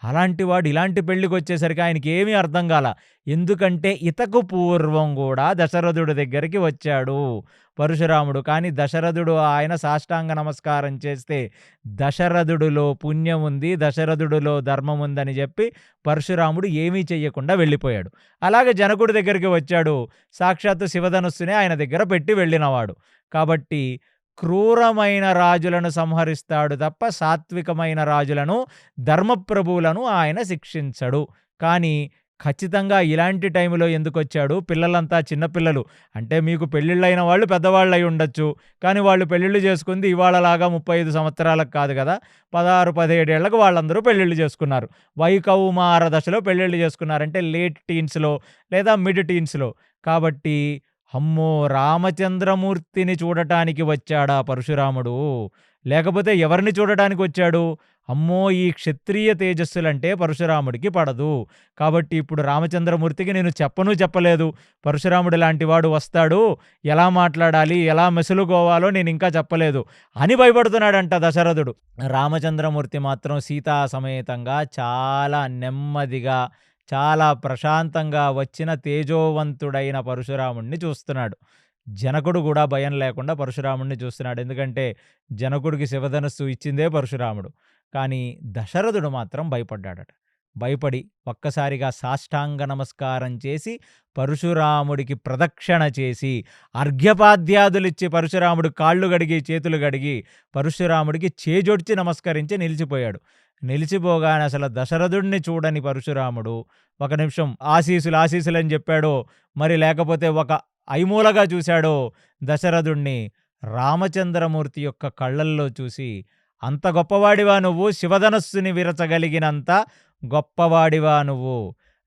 అలాంటి వాడు ఇలాంటి పెళ్లికి వచ్చేసరికి ఆయనకి ఏమీ అర్థం కాల. ఎందుకంటే ఇతకు పూర్వం కూడా దశరథుడి దగ్గరికి వచ్చాడు పరశురాముడు. కానీ దశరథుడు ఆయన సాష్టాంగ నమస్కారం చేస్తే దశరథుడిలో పుణ్యం ఉంది, దశరథుడిలో ధర్మం ఉందని చెప్పి పరశురాముడు ఏమీ చెయ్యకుండా వెళ్ళిపోయాడు. అలాగే జనకుడి దగ్గరికి వచ్చాడు. సాక్షాత్తు శివధనుస్సునే ఆయన దగ్గర పెట్టి వెళ్ళినవాడు. కాబట్టి క్రూరమైన రాజులను సంహరిస్తాడు తప్ప సాత్వికమైన రాజులను, ధర్మప్రభువులను ఆయన శిక్షించడు. కానీ ఖచ్చితంగా ఇలాంటి టైంలో ఎందుకొచ్చాడు? పిల్లలంతా చిన్నపిల్లలు. అంటే మీకు పెళ్ళిళ్ళైన వాళ్ళు పెద్దవాళ్ళు అయి ఉండొచ్చు. కానీ వాళ్ళు పెళ్ళిళ్ళు చేసుకుంది ఇవాళలాగా 35 సంవత్సరాలకు కాదు కదా, 16, 17 ఏళ్లకు వాళ్ళందరూ పెళ్ళిళ్ళు చేసుకున్నారు. వైకౌమార దశలో పెళ్ళిళ్ళు చేసుకున్నారంటే లేట్ టీన్స్‌లో లేదా మిడ్ టీన్స్‌లో. కాబట్టి అమ్మో! రామచంద్రమూర్తిని చూడటానికి వచ్చాడా పరశురాముడు? లేకపోతే ఎవరిని చూడటానికి వచ్చాడు? అమ్మో! ఈ క్షత్రియ తేజస్సులంటే పరశురాముడికి పడదు. కాబట్టి ఇప్పుడు రామచంద్రమూర్తికి నేను చెప్పలేదు. పరశురాముడు లాంటి వాడు వస్తాడు, ఎలా మాట్లాడాలి, ఎలా మెసులుకోవాలో నేను ఇంకా చెప్పలేదు అని భయపడుతున్నాడంట దశరథుడు. రామచంద్రమూర్తి మాత్రం సీతా సమేతంగా చాలా నెమ్మదిగా, చాలా ప్రశాంతంగా వచ్చిన తేజోవంతుడైన పరశురాముడిని చూస్తున్నాడు. జనకుడు కూడా భయం లేకుండా పరశురాముడిని చూస్తున్నాడు. ఎందుకంటే జనకుడికి శివధనుస్సు ఇచ్చిందే పరశురాముడు. కానీ దశరథుడు మాత్రం భయపడ్డాడట. భయపడి ఒక్కసారిగా సాష్టాంగ నమస్కారం చేసి పరశురాముడికి ప్రదక్షిణ చేసి అర్ఘ్యపాద్యాదులిచ్చి పరశురాముడు కాళ్ళు గడిగి చేతులు గడిగి పరశురాముడికి చేజొడ్చి నమస్కరించి నిలిచిపోయాడు. నిలిచిపోగానే అసలు దశరథుడిని చూడని పరశురాముడు ఒక నిమిషం ఆశీసులని చెప్పాడో మరి లేకపోతే ఒక ఐమూలగా చూశాడో దశరథుణ్ణి, రామచంద్రమూర్తి యొక్క కళ్ళల్లో చూసి, అంత గొప్పవాడివా నువ్వు, శివధనస్సుని విరచగలిగినంత గొప్పవాడివా నువ్వు,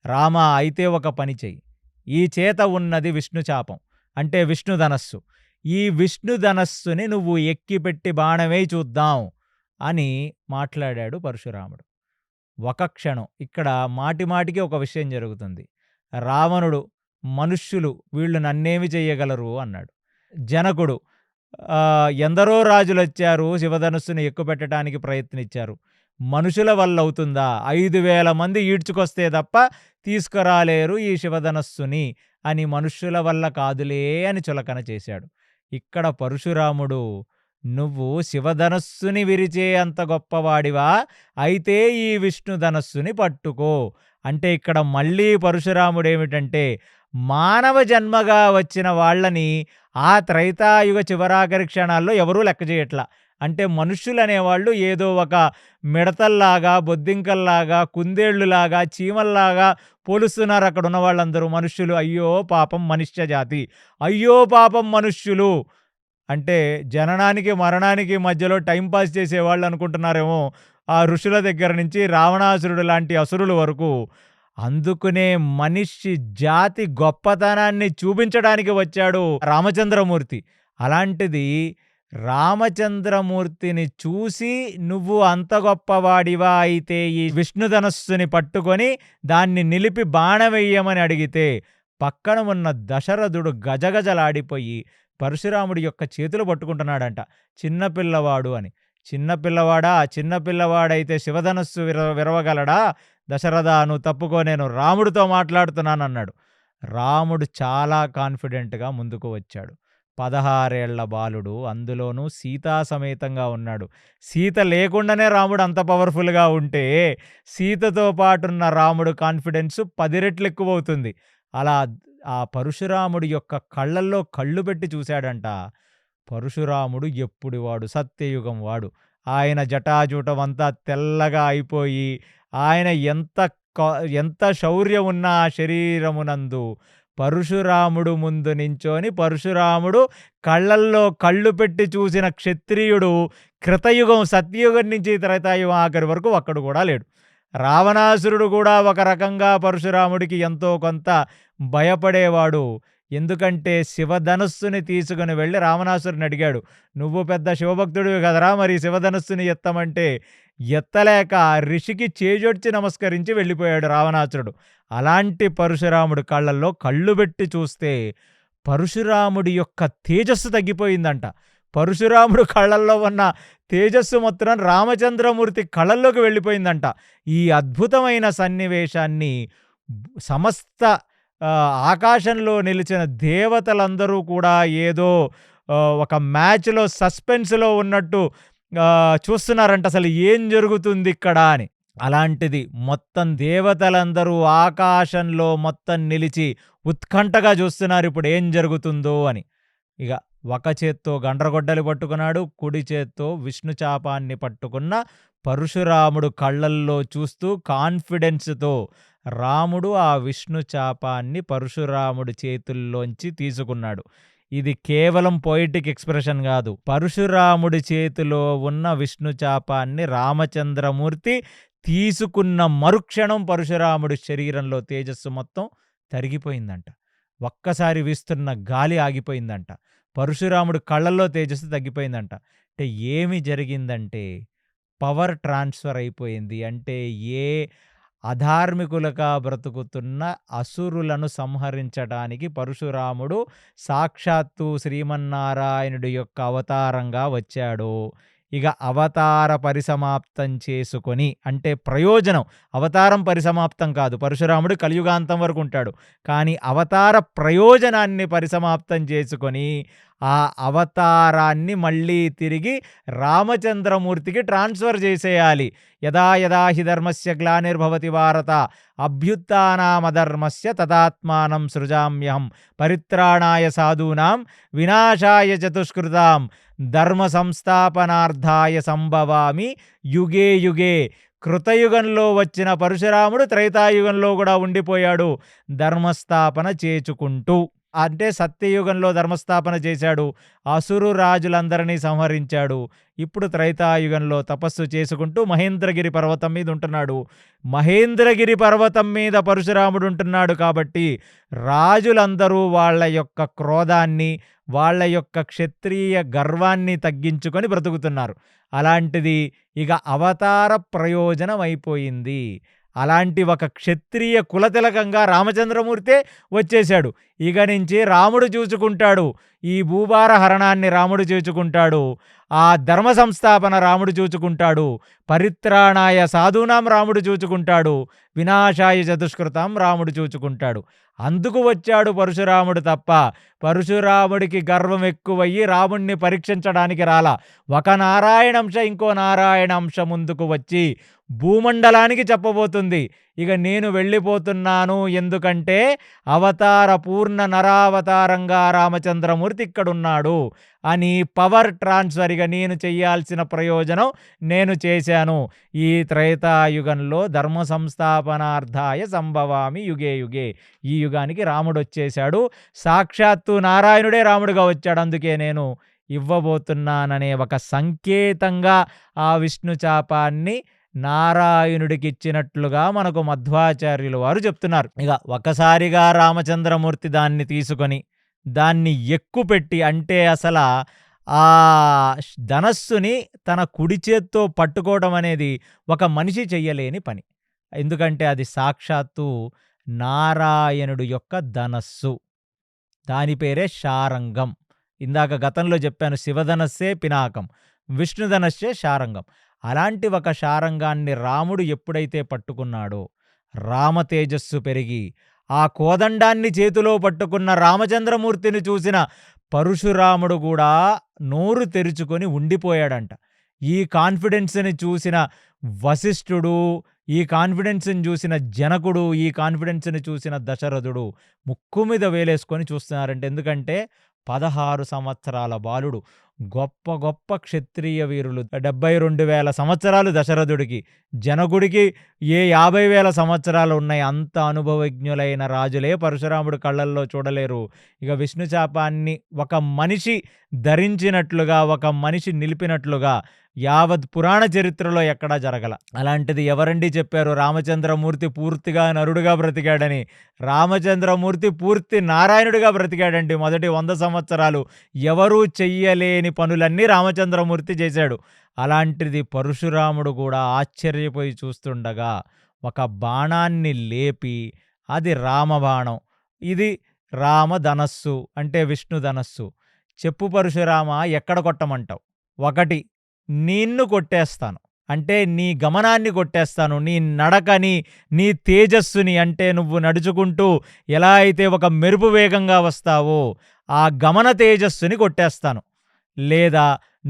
రామా అయితే ఒక పని చెయ్యి. ఈ చేత ఉన్నది విష్ణుచాపం అంటే విష్ణుధనస్సు. ఈ విష్ణుధనస్సుని నువ్వు ఎక్కిపెట్టి బాణమేయి చూద్దాం అని మాట్లాడాడు పరశురాముడు. ఒక క్షణం ఇక్కడ మాటిమాటికి ఒక విషయం జరుగుతుంది. రావణుడు మనుష్యులు వీళ్ళు నన్నేమి చెయ్యగలరు అన్నాడు. జనకుడు ఎందరో రాజులొచ్చారు శివధనుస్సుని ఎక్కుపెట్టడానికి ప్రయత్నించారు. మనుషుల వల్లవుతుందా? 5,000 మంది ఈడ్చుకొస్తే తప్ప తీసుకురాలేరు ఈ శివధనస్సుని అని మనుష్యుల వల్ల కాదులే అని చులకన చేశాడు. ఇక్కడ పరశురాముడు నువ్వు శివధనస్సుని విరిచే అంత గొప్పవాడివా? అయితే ఈ విష్ణుధనస్సుని పట్టుకో. అంటే ఇక్కడ మళ్ళీ పరశురాముడేమిటంటే మానవ జన్మగా వచ్చిన వాళ్ళని ఆ త్రైతాయుగ చివరాఖరి క్షణాల్లో ఎవరూ లెక్క చేయట్లా. అంటే మనుష్యులనేవాళ్ళు ఏదో ఒక మిడతల్లాగా, బొద్దింకల్లాగా, కుందేళ్ళులాగా, చీమల్లాగా పోలుస్తున్నారు అక్కడున్న వాళ్ళందరూ మనుష్యులు. అయ్యో పాపం మనుష్య జాతి, అయ్యో పాపం మనుష్యులు అంటే జననానికి మరణానికి మధ్యలో టైంపాస్ చేసేవాళ్ళు అనుకుంటున్నారేమో ఆ ఋషుల దగ్గర నుంచి రావణాసురుడు లాంటి అసురుల వరకు. అందుకునే మనిషి జాతి గొప్పతనాన్ని చూపించడానికి వచ్చాడు రామచంద్రమూర్తి. అలాంటిది రామచంద్రమూర్తిని చూసి నువ్వు అంత గొప్పవాడివా అయితే ఈ విష్ణుధనస్సుని పట్టుకొని దాన్ని నిలిపి బాణమెయ్యమని అడిగితే పక్కన ఉన్న దశరథుడు గజగజలాడిపోయి పరశురాముడి యొక్క చేతులు పట్టుకుంటున్నాడంట. చిన్నపిల్లవాడు అని. చిన్నపిల్లవాడా? చిన్నపిల్లవాడైతే శివధనస్సు విరవగలడా? దశరథా నువ్వు తప్పుకో, నేను రాముడితో మాట్లాడుతున్నానన్నాడు. రాముడు చాలా కాన్ఫిడెంట్గా ముందుకు వచ్చాడు. 16 ఏళ్ల బాలుడు, అందులోనూ సీతా సమేతంగా ఉన్నాడు. సీత లేకుండానే రాముడు అంత పవర్ఫుల్గా ఉంటే సీతతో పాటున్న రాముడు కాన్ఫిడెన్సు 10 రెట్లు ఎక్కువవుతుంది. అలా ఆ పరశురాముడి యొక్క కళ్ళల్లో కళ్ళు పెట్టి చూశాడంట. పరశురాముడు ఎప్పుడు వాడు సత్యయుగం వాడు. ఆయన జటాజూటం అంతా తెల్లగా అయిపోయి ఆయన ఎంత శౌర్యం ఉన్న ఆ శరీరమునందు పరశురాముడు ముందు నించోని పరశురాముడు కళ్ళల్లో కళ్ళు పెట్టి చూసిన క్షత్రియుడు కృతయుగం సత్యయుగం నుంచి త్రేతాయుగం ఆఖరి వరకు ఒక్కడు కూడా లేడు. రావణాసురుడు కూడా ఒక రకంగా పరశురాముడికి ఎంతో కొంత భయపడేవాడు. ఎందుకంటే శివధనుస్సుని తీసుకుని వెళ్ళి రావణాసురుని అడిగాడు, నువ్వు పెద్ద శివభక్తుడివి కదరా, మరి శివధనుస్సుని ఎత్తమంటే ఎత్తలేక ఋషికి చేజొడ్చి నమస్కరించి వెళ్ళిపోయాడు రావణాసురుడు. అలాంటి పరశురాముడు కళ్ళల్లో కళ్ళు పెట్టి చూస్తే పరశురాముడి యొక్క తేజస్సు తగ్గిపోయిందంట. పరశురాముడు కళ్ళల్లో ఉన్న తేజస్సు మొత్తం రామచంద్రమూర్తి కళ్ళల్లోకి వెళ్ళిపోయిందంట. ఈ అద్భుతమైన సన్నివేశాన్ని సమస్త ఆకాశంలో నిలిచిన దేవతలందరూ కూడా ఏదో ఒక మ్యాచ్లో సస్పెన్స్లో ఉన్నట్టు చూస్తున్నారంట, అసలు ఏం జరుగుతుంది ఇక్కడ అని. అలాంటిది మొత్తం దేవతలందరూ ఆకాశంలో మొత్తం నిలిచి ఉత్కంఠగా చూస్తున్నారు ఇప్పుడు ఏం జరుగుతుందో అని. ఇక ఒక చేత్తో గండ్రగొడ్డలి పట్టుకున్నాడు, కుడి చేత్తో విష్ణుచాపాన్ని పట్టుకున్న పరశురాముడు కళ్ళల్లో చూస్తూ కాన్ఫిడెన్స్తో రాముడు ఆ విష్ణుచాపాన్ని పరశురాముడి చేతుల్లోంచి తీసుకున్నాడు. ఇది కేవలం పోయిటిక్ ఎక్స్ప్రెషన్ కాదు. పరశురాముడి చేతిలో ఉన్న విష్ణుచాపాన్ని రామచంద్రమూర్తి తీసుకున్న మరుక్షణం పరశురాముడి శరీరంలో తేజస్సు మొత్తం తరిగిపోయిందంట. ఒక్కసారి వీస్తున్న గాలి ఆగిపోయిందంట. పరశురాముడు కళ్ళల్లో తేజస్సు తగ్గిపోయిందంట. అంటే ఏమి జరిగిందంటే పవర్ ట్రాన్స్ఫర్ అయిపోయింది. అంటే ఏ అధార్మికులుగా బ్రతుకుతున్న అసురులను సంహరించడానికి పరశురాముడు సాక్షాత్తు శ్రీమన్నారాయణుడి యొక్క అవతారంగా వచ్చాడు. ఇక అవతార పరిసమాప్తం చేసుకొని, అంటే ప్రయోజనం, అవతారం పరిసమాప్తం కాదు, పరశురాముడు కలియుగాంతం వరకు ఉంటాడు, కానీ అవతార ప్రయోజనాన్ని పరిసమాప్తం చేసుకొని ఆ అవతారాన్ని మళ్ళీ తిరిగి రామచంద్రమూర్తికి ట్రాన్స్ఫర్ చేసేయాలి. యదా యదా హి ధర్మస్య గ్లానిర్భవతి భారత అభ్యుత్థానామధర్మస్య తదాత్మానం సృజామ్యహం పరిత్రాణాయ సాధూనాం వినాశాయ చతుష్కృతాం ధర్మ సంస్థాపనార్థాయ సంభవామి యుగే యుగే. కృతయుగంలో వచ్చిన పరశురాముడు త్రేతాయుగంలో కూడా ఉండిపోయాడు ధర్మస్థాపన చేసుకుంటూ. అంటే సత్యయుగంలో ధర్మస్థాపన చేశాడు. అసురు రాజులందరినీ సంహరించాడు. ఇప్పుడు త్రేతాయుగంలో తపస్సు చేసుకుంటూ మహేంద్రగిరి పర్వతం మీద ఉంటున్నాడు. మహేంద్రగిరి పర్వతం మీద పరశురాముడు ఉంటున్నాడు కాబట్టి రాజులందరూ వాళ్ళ యొక్క క్రోధాన్ని, వాళ్ళ యొక్క క్షత్రియ గర్వాన్ని తగ్గించుకొని బ్రతుకుతున్నారు. అలాంటిది ఇక అవతార ప్రయోజనం అయిపోయింది. అలాంటి ఒక క్షత్రియ కులతిలకంగా రామచంద్రమూర్తే వచ్చేశాడు. ఇక నుంచి రాముడు చూచుకుంటాడు. ఈ భూభార హరణాన్ని రాముడు చూచుకుంటాడు. ఆ ధర్మ సంస్థాపన రాముడు చూచుకుంటాడు. పరిత్రాణాయ సాధూనాం రాముడు చూచుకుంటాడు. వినాశాయ చతుష్కృతం రాముడు చూచుకుంటాడు. అందుకు వచ్చాడు పరశురాముడు తప్ప పరశురాముడికి గర్వం ఎక్కువయ్యి రాముణ్ణి పరీక్షించడానికి రాలా. ఒక నారాయణంశ ఇంకో నారాయణంశ ముందుకు వచ్చి భూమండలానికి చెప్పబోతుంది, ఇక నేను వెళ్ళిపోతున్నాను, ఎందుకంటే అవతార పూర్ణ నరావతారంగా రామచంద్రమూర్తి ఇక్కడున్నాడు అని పవర్ ట్రాన్స్ఫర్. ఇక నేను చెయ్యాల్సిన ప్రయోజనం నేను చేశాను. ఈ త్రేతాయుగంలో ధర్మ సంస్థాపనార్థాయ సంభవామి యుగే యుగే. ఈ యుగానికి రాముడు వచ్చేశాడు. సాక్షాత్తు నారాయణుడే రాముడుగా వచ్చాడు. అందుకే నేను ఇవ్వబోతున్నాననే ఒక సంకేతంగా ఆ విష్ణు చాపాన్ని నారాయణుడికి ఇచ్చినట్లుగా మనకు మధ్వాచార్యులు వారు చెప్తున్నారు. ఇక ఒకసారిగా రామచంద్రమూర్తి దాన్ని తీసుకొని దాన్ని ఎక్కుపెట్టి, అంటే అసలు ఆ ధనస్సుని తన కుడి చేత్తో పట్టుకోవడం అనేది ఒక మనిషి చెయ్యలేని పని. ఎందుకంటే అది సాక్షాత్తు నారాయణుడు యొక్క ధనస్సు. దాని పేరే శారంగం. ఇందాక గతంలో చెప్పాను, శివధనస్సే పినాకం, విష్ణుధనస్సే శారంగం. అలాంటి ఒక శారంగాన్ని రాముడు ఎప్పుడైతే పట్టుకున్నాడో రామ తేజస్సు పెరిగి ఆ కోదండాన్ని చేతిలో పట్టుకున్న రామచంద్రమూర్తిని చూసిన పరశురాముడు కూడా నోరు తెరుచుకొని ఉండిపోయాడంట. ఈ కాన్ఫిడెన్స్ని చూసిన వశిష్ఠుడు, ఈ కాన్ఫిడెన్స్ని చూసిన జనకుడు, ఈ కాన్ఫిడెన్స్ని చూసిన దశరథుడు ముక్కు మీద వేలేసుకొని చూస్తున్నారంట. ఎందుకంటే 16 సంవత్సరాల బాలుడు, గొప్ప గొప్ప క్షత్రియ వీరులు, 72,000 సంవత్సరాలు దశరథుడికి, జనకుడికి 50,000 సంవత్సరాలు ఉన్నాయి. అంత అనుభవజ్ఞులైన రాజులే పరశురాముడు కళ్ళల్లో చూడలేరు. ఇక విష్ణు శాపాన్ని ఒక మనిషి ధరించినట్లుగా, ఒక మనిషి నిలిపినట్లుగా యావత్ పురాణ చరిత్రలో ఎక్కడా జరగల. అలాంటిది ఎవరండి చెప్పారు రామచంద్రమూర్తి పూర్తిగా నరుడుగా బ్రతికాడని? రామచంద్రమూర్తి పూర్తి నారాయణుడిగా బ్రతికాడండి. మొదటి 100 సంవత్సరాలు ఎవరూ చెయ్యలేని పనులన్నీ రామచంద్రమూర్తి చేశాడు. అలాంటిది పరశురాముడు కూడా ఆశ్చర్యపోయి చూస్తుండగా ఒక బాణాన్ని లేపి, అది రామబాణం, ఇది రామధనస్సు అంటే విష్ణుధనస్సు. చెప్పు పరశురామ, ఎక్కడ కొట్టమంటావు? 1, నిన్ను కొట్టేస్తాను, అంటే నీ గమనాన్ని కొట్టేస్తాను, నీ నడకని, నీ తేజస్సుని, అంటే నువ్వు నడుచుకుంటూ ఎలా అయితే ఒక మెరుపు వేగంగా వస్తావో ఆ గమన తేజస్సుని కొట్టేస్తాను. లేదా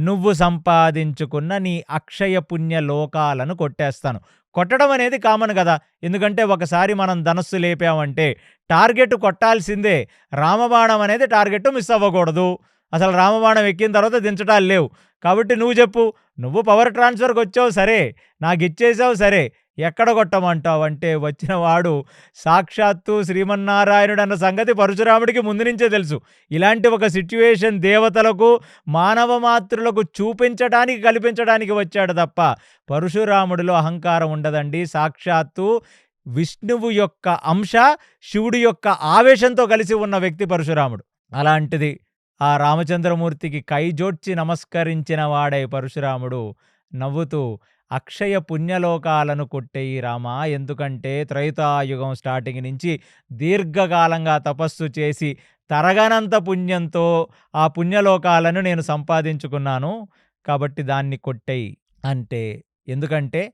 నువ్వు సంపాదించుకున్న నీ అక్షయ పుణ్య లోకాలను కొట్టేస్తాను. కొట్టడం అనేది కామన్ కదా, ఎందుకంటే ఒకసారి మనం ధనస్సు లేపామంటే టార్గెట్ కొట్టాల్సిందే. రామబాణం అనేది టార్గెట్ మిస్ అవ్వకూడదు. అసలు రామబాణం ఎక్కిన తర్వాత దించడాలు లేవు. కాబట్టి నువ్వు చెప్పు, నువ్వు పవర్ ట్రాన్స్ఫర్కి వచ్చావు సరే, నాకు ఇచ్చేసావు సరే, ఎక్కడ కొట్టమంటావు? అంటే వచ్చిన వాడు సాక్షాత్తు శ్రీమన్నారాయణుడు అన్న సంగతి పరశురాముడికి ముందు నుంచే తెలుసు. ఇలాంటి ఒక సిట్యువేషన్ దేవతలకు, మానవ మాతృలకు చూపించడానికి, కల్పించడానికి వచ్చాడు తప్ప పరశురాముడిలో అహంకారం ఉండదండి. సాక్షాత్తు విష్ణువు యొక్క అంశ, శివుడి యొక్క ఆవేశంతో కలిసి ఉన్న వ్యక్తి పరశురాముడు. అలాంటిది ఆ రామచంద్రమూర్తికి కైజోడ్చి నమస్కరించిన వాడై పరశురాముడు నవ్వుతూ, అక్షయ పుణ్యలోకాలను కొట్టేయి రామా, ఎందుకంటే త్రేతాయుగం స్టార్టింగ్ నుంచి దీర్ఘకాలంగా తపస్సు చేసి తరగనంత పుణ్యంతో ఆ పుణ్యలోకాలను నేను సంపాదించుకున్నాను, కాబట్టి దాన్ని కొట్టేయి అంటే. ఎందుకంటే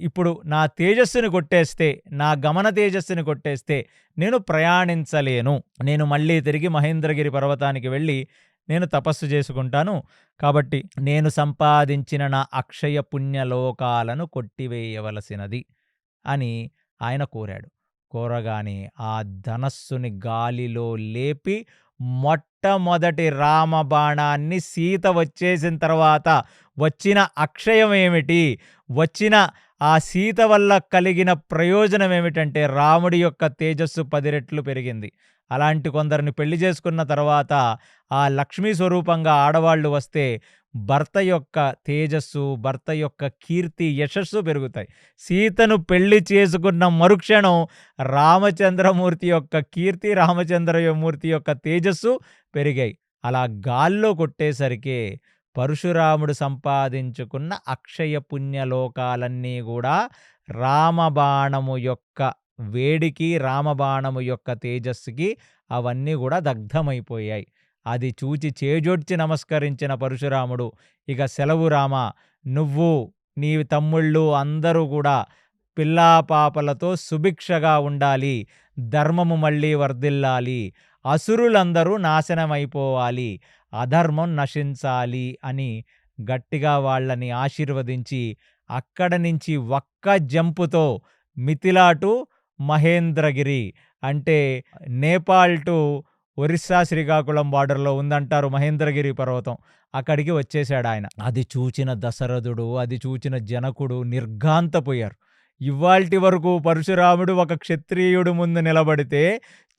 ఇప్పుడు నా తేజస్సుని కొట్టేస్తే, నా గమన తేజస్సుని కొట్టేస్తే నేను ప్రయాణించలేను. నేను మళ్ళీ తిరిగి మహేంద్రగిరి పర్వతానికి వెళ్ళి నేను తపస్సు చేసుకుంటాను. కాబట్టి నేను సంపాదించిన నా అక్షయ పుణ్యలోకాలను కొట్టివేయవలసినది అని ఆయన కోరాడు. కోరగానే ఆ ధనస్సుని గాలిలో లేపి మొట్టమొదటి రామబాణాన్ని సీత వచ్చేసిన తర్వాత వచ్చిన అక్షయం ఏమిటి, వచ్చిన ఆ సీత వల్ల కలిగిన ప్రయోజనం ఏమిటంటే రాముడి యొక్క తేజస్సు 10 రెట్లు పెరిగింది. అలాంటి కొందరిని పెళ్లి చేసుకున్న తర్వాత ఆ లక్ష్మీ స్వరూపంగా ఆడవాళ్ళు వస్తే భర్త యొక్క తేజస్సు, భర్త యొక్క కీర్తి, యశస్సు పెరుగుతాయి. సీతను పెళ్లి చేసుకున్న మరుక్షణం రామచంద్రమూర్తి యొక్క కీర్తి, రామచంద్రమూర్తి యొక్క తేజస్సు పెరిగాయి. అలా గాల్లో కొట్టేసరికే పరశురాముడు సంపాదించుకున్న అక్షయ పుణ్యలోకాలన్నీ గూడా రామబాణము యొక్క వేడికి, రామబాణము యొక్క తేజస్సుకి అవన్నీ గూడా దగ్ధమైపోయాయి. అది చూచి చేజొడ్చి నమస్కరించిన పరశురాముడు, ఇక సెలవు రామా, నువ్వు నీ తమ్ముళ్ళు అందరూ కూడా పిల్లా పాపలతో సుభిక్షగా ఉండాలి, ధర్మము మళ్ళీ వర్ధిల్లాలి, అసురులందరూ నాశనమైపోవాలి, అధర్మం నశించాలి అని గట్టిగా వాళ్ళని ఆశీర్వదించి అక్కడ నుంచి ఒక్క జంపుతో మిథిలా టు మహేంద్రగిరి, అంటే నేపాల్ టు ఒరిస్సా శ్రీకాకుళం బార్డర్లో ఉందంటారు మహేంద్రగిరి పర్వతం, అక్కడికి వచ్చేశాడు ఆయన. అది చూచిన దశరథుడు, అది చూచిన జనకుడు నిర్ఘాంతపోయారు. ఇవాల్టి వరకు పరశురాముడు ఒక క్షత్రియుడు ముందు నిలబడితే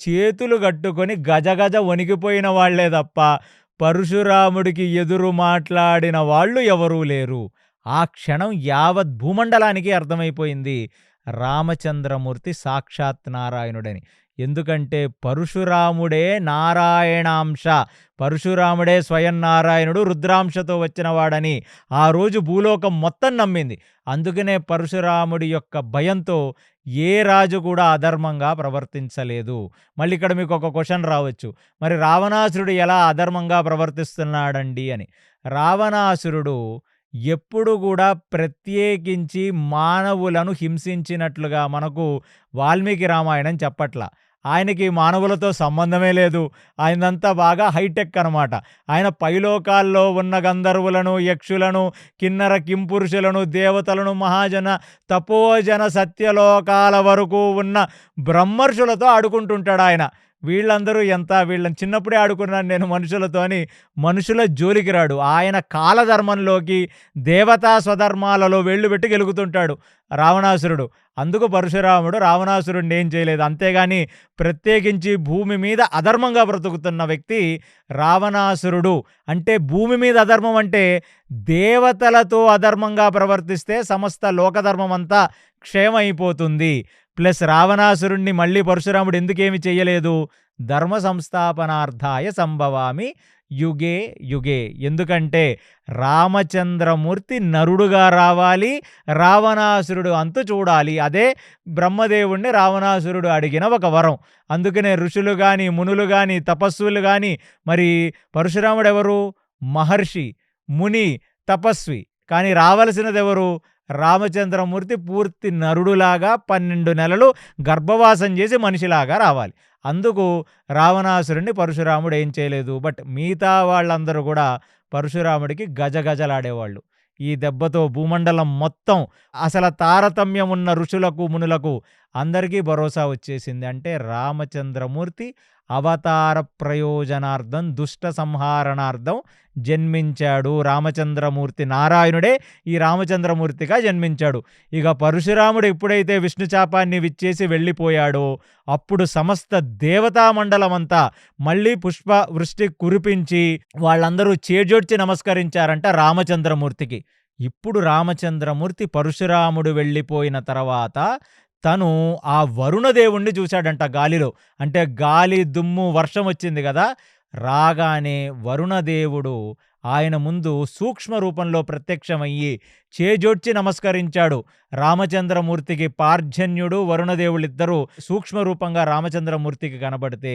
చేతులు కట్టుకొని గజగజ వణికిపోయిన వాళ్లే తప్ప పరశురాముడికి ఎదురు మాట్లాడిన వాళ్ళు ఎవరూ లేరు. ఆ క్షణం యావత్ భూమండలానికి అర్థమైపోయింది రామచంద్రమూర్తి సాక్షాత్ నారాయణుడని. ఎందుకంటే పరశురాముడే నారాయణాంశ, పరశురాముడే స్వయం నారాయణుడు, రుద్రాంశతో వచ్చిన వాడని ఆ రోజు భూలోకం మొత్తం నమ్మింది. అందుకనే పరశురాముడి యొక్క భయంతో ఏ రాజు కూడా అధర్మంగా ప్రవర్తించలేదు. మళ్ళీ ఇక్కడ మీకు ఒక క్వశ్చన్ రావచ్చు, మరి రావణాసురుడు ఎలా అధర్మంగా ప్రవర్తిస్తున్నాడండి అని. రావణాసురుడు ఎప్పుడు కూడా ప్రత్యేకించి మానవులను హింసించినట్లుగా మనకు వాల్మీకి రామాయణం చెప్పట్లా. ఆయనకి మానవులతో సంబంధమే లేదు. ఆయనంతా బాగా హైటెక్ అనమాట. ఆయన పైలోకాల్లో ఉన్న గంధర్వులను, యక్షులను, కిన్నర కింపురుషులను, దేవతలను, మహాజన తపోజన సత్యలోకాల వరకు ఉన్న బ్రహ్మర్షులతో ఆడుకుంటుంటాడు ఆయన. వీళ్ళందరూ వీళ్ళని చిన్నప్పుడే ఆడుకున్నాను నేను మనుషులతో అని మనుషుల జోలికి రాడు. ఆయన కాలధర్మంలోకి, దేవతా స్వధర్మాలలో వేళ్ళు పెట్టి గెలుగుతుంటాడు రావణాసురుడు. అందుకు పరశురాముడు రావణాసురుడిని ఏం చేయలేదు. అంతేగాని ప్రత్యేకించి భూమి మీద అధర్మంగా బ్రతుకుతున్న వ్యక్తి రావణాసురుడు. అంటే భూమి మీద అధర్మం అంటే దేవతలతో అధర్మంగా ప్రవర్తిస్తే సమస్త లోకధర్మం అంతా క్షయమైపోతుంది. ప్లస్ రావణాసురుణ్ణి మళ్ళీ పరశురాముడు ఎందుకేమి చెయ్యలేదు? ధర్మ సంస్థాపనార్థాయ సంభవామి యుగే యుగే. ఎందుకంటే రామచంద్రమూర్తి నరుడుగా రావాలి, రావణాసురుడు అంతు చూడాలి. అదే బ్రహ్మదేవుణ్ణి రావణాసురుడు అడిగిన ఒక వరం. అందుకనే ఋషులు కానీ, మునులు కానీ, తపస్సులు కానీ, మరి పరశురాముడు ఎవరు? మహర్షి, ముని, తపస్వి. కానీ రావలసినది ఎవరు? రామచంద్రమూర్తి పూర్తి నరుడులాగా 12 నెలలు గర్భవాసం చేసి మనిషిలాగా రావాలి. అందుకు రావణాసురుణ్ణి పరశురాముడు ఏం చేయలేదు. బట్ మిగతా వాళ్ళందరూ కూడా పరశురాముడికి గజగజలాడేవాళ్ళు. ఈ దెబ్బతో భూమండలం మొత్తం అసలు తారతమ్యం ఉన్న ఋషులకు, మునులకు అందరికీ భరోసా వచ్చేసింది. అంటే రామచంద్రమూర్తి అవతార ప్రయోజనార్థం, దుష్ట సంహారణార్థం జన్మించాడు. రామచంద్రమూర్తి నారాయణుడే ఈ రామచంద్రమూర్తిగా జన్మించాడు. ఇక పరశురాముడు ఎప్పుడైతే విష్ణుచాపాన్ని విచ్చేసి వెళ్ళిపోయాడో అప్పుడు సమస్త దేవతామండలమంతా మళ్ళీ పుష్ప వృష్టి కురిపించి వాళ్ళందరూ చేజొడ్చి నమస్కరించారంట రామచంద్రమూర్తికి. ఇప్పుడు రామచంద్రమూర్తి పరశురాముడు వెళ్ళిపోయిన తర్వాత తను ఆ వరుణదేవుణ్ణి చూశాడంట గాలిలో. అంటే గాలి, దుమ్ము, వర్షం వచ్చింది కదా, రాగానే వరుణదేవుడు ఆయన ముందు సూక్ష్మ రూపంలో ప్రత్యక్షమయ్యి చేజొడ్చి నమస్కరించాడు రామచంద్రమూర్తికి. పార్జన్యుడు, వరుణదేవులిద్దరూ సూక్ష్మ రూపంగా రామచంద్రమూర్తికి కనబడితే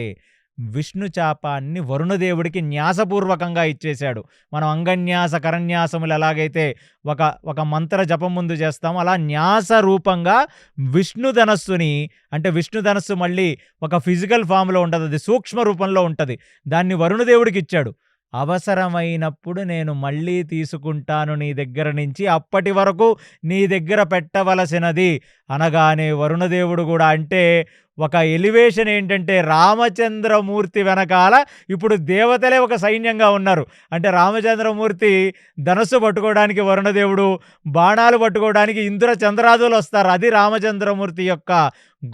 విష్ణుచాపాన్ని వరుణదేవుడికి న్యాసపూర్వకంగా ఇచ్చేశాడు. మనం అంగన్యాస, కరన్యాసములు ఎలాగైతే ఒక మంత్ర జపం ముందు చేస్తామో అలా న్యాస రూపంగా విష్ణుధనస్సుని, అంటే విష్ణుధనస్సు మళ్ళీ ఒక ఫిజికల్ ఫామ్లో ఉండదు, అది సూక్ష్మ రూపంలో ఉంటుంది. దాన్ని వరుణదేవుడికి ఇచ్చాడు. అవసరమైనప్పుడు నేను మళ్ళీ తీసుకుంటాను నీ దగ్గర నుంచి, అప్పటి వరకు నీ దగ్గర పెట్టవలసినది అనగానే వరుణదేవుడు కూడా, అంటే ఒక ఎలివేషన్ ఏంటంటే రామచంద్రమూర్తి వెనకాల ఇప్పుడు దేవతలే ఒక సైన్యంగా ఉన్నారు. అంటే రామచంద్రమూర్తి ధనస్సు పట్టుకోవడానికి వరుణదేవుడు, బాణాలు పట్టుకోవడానికి ఇంద్ర చంద్రాదులు వస్తారు. అది రామచంద్రమూర్తి యొక్క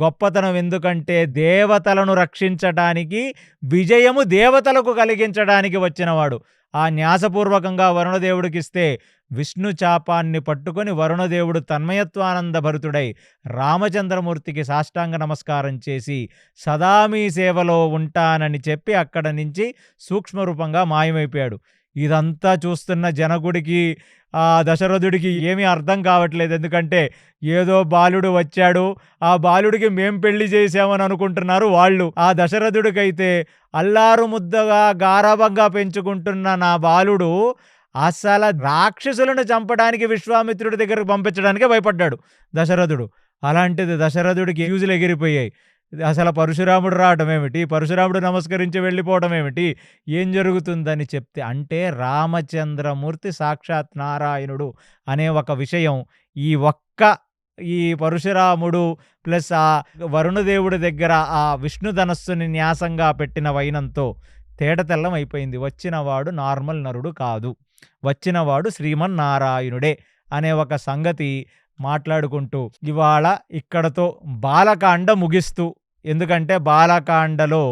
గొప్పతనం. ఎందుకంటే దేవతలను రక్షించటానికి, విజయము దేవతలకు కలిగించడానికి వచ్చినవాడు. ఆ న్యాసపూర్వకంగా వరుణదేవుడికిస్తే విష్ణు చాపాన్ని పట్టుకొని వరుణదేవుడు తన్మయత్వానంద భరితుడై రామచంద్రమూర్తికి సాష్టాంగ నమస్కారం చేసి సదా మీ సేవలో ఉంటానని చెప్పి అక్కడ నుంచి సూక్ష్మరూపంగా మాయమైపోయాడు. ఇదంతా చూస్తున్న జనకుడికి, దశరథుడికి ఏమీ అర్థం కావట్లేదు. ఎందుకంటే ఏదో బాలుడు వచ్చాడు, ఆ బాలుడికి మేం పెళ్లి చేశామని అనుకుంటున్నారు వాళ్ళు. ఆ దశరథుడికైతే అల్లారు ముద్దగా గారాబంగా పెంచుకుంటున్న నా బాలుడు అసల రాక్షసులను చంపడానికి విశ్వామిత్రుడి దగ్గరకు పంపించడానికే భయపడ్డాడు దశరథుడు. అలాంటిది దశరథుడికి ఫ్యూజులు ఎగిరిపోయాయి. అసలు పరశురాముడు రావడం ఏమిటి, పరశురాముడు నమస్కరించి వెళ్ళిపోవడం ఏమిటి, ఏం జరుగుతుందని చెప్తే, అంటే రామచంద్రమూర్తి సాక్షాత్ నారాయణుడు అనే ఒక విషయం ఈ పరశురాముడు ప్లస్ ఆ వరుణదేవుడి దగ్గర ఆ విష్ణు ధనస్సుని న్యాసంగా పెట్టిన వైనంతో తేటతెల్లం అయిపోయింది. వచ్చినవాడు నార్మల్ నరుడు కాదు, వచ్చినవాడు శ్రీమన్నారాయణుడే అనే ఒక సంగతి మాట్లాడుకుంటూ ఇవాళ ఇక్కడతో బాలకాండ ముగిస్తూ, ఎందుకంటే బాలకాండలో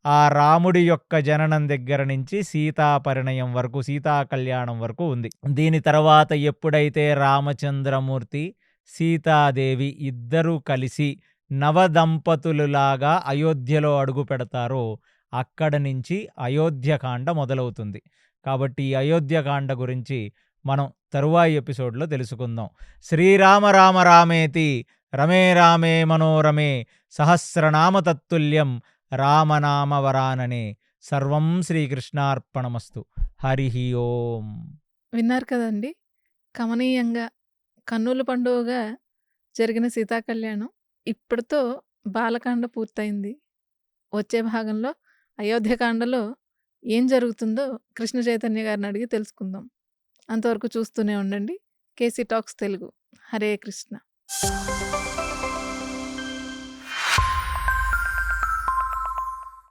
ఆ రాముడి యొక్క జననం దగ్గర నుంచి సీతా పరిణయం వరకు, సీతా కళ్యాణం వరకు ఉంది. దీని తర్వాత ఎప్పుడైతే రామచంద్రమూర్తి, సీతాదేవి ఇద్దరూ కలిసి నవదంపతులులాగా అయోధ్యలో అడుగు పెడతారో అక్కడ నుంచి అయోధ్యకాండ మొదలవుతుంది. కాబట్టి ఈ అయోధ్యకాండ గురించి మనం తరువాయి ఎపిసోడ్లో తెలుసుకుందాం. శ్రీరామ రామ రామేతి రమే రామే మనోరమే సహస్రనామ తత్తుల్యం రామనామ వరాననే. సర్వం శ్రీకృష్ణార్పణమస్తు. హరి ఓం. విన్నారు కదండి, కమనీయంగా కన్నుల పండుగగా జరిగిన సీతాకళ్యాణం ఇప్పటితో బాలకాండ పూర్తయింది. వచ్చే భాగంలో అయోధ్యకాండలో ఏం జరుగుతుందో కృష్ణ చైతన్య గారిని అడిగి తెలుసుకుందాం. అంతవరకు చూస్తూనే ఉండండి కేసీ టాక్స్ తెలుగు. హరే కృష్ణ.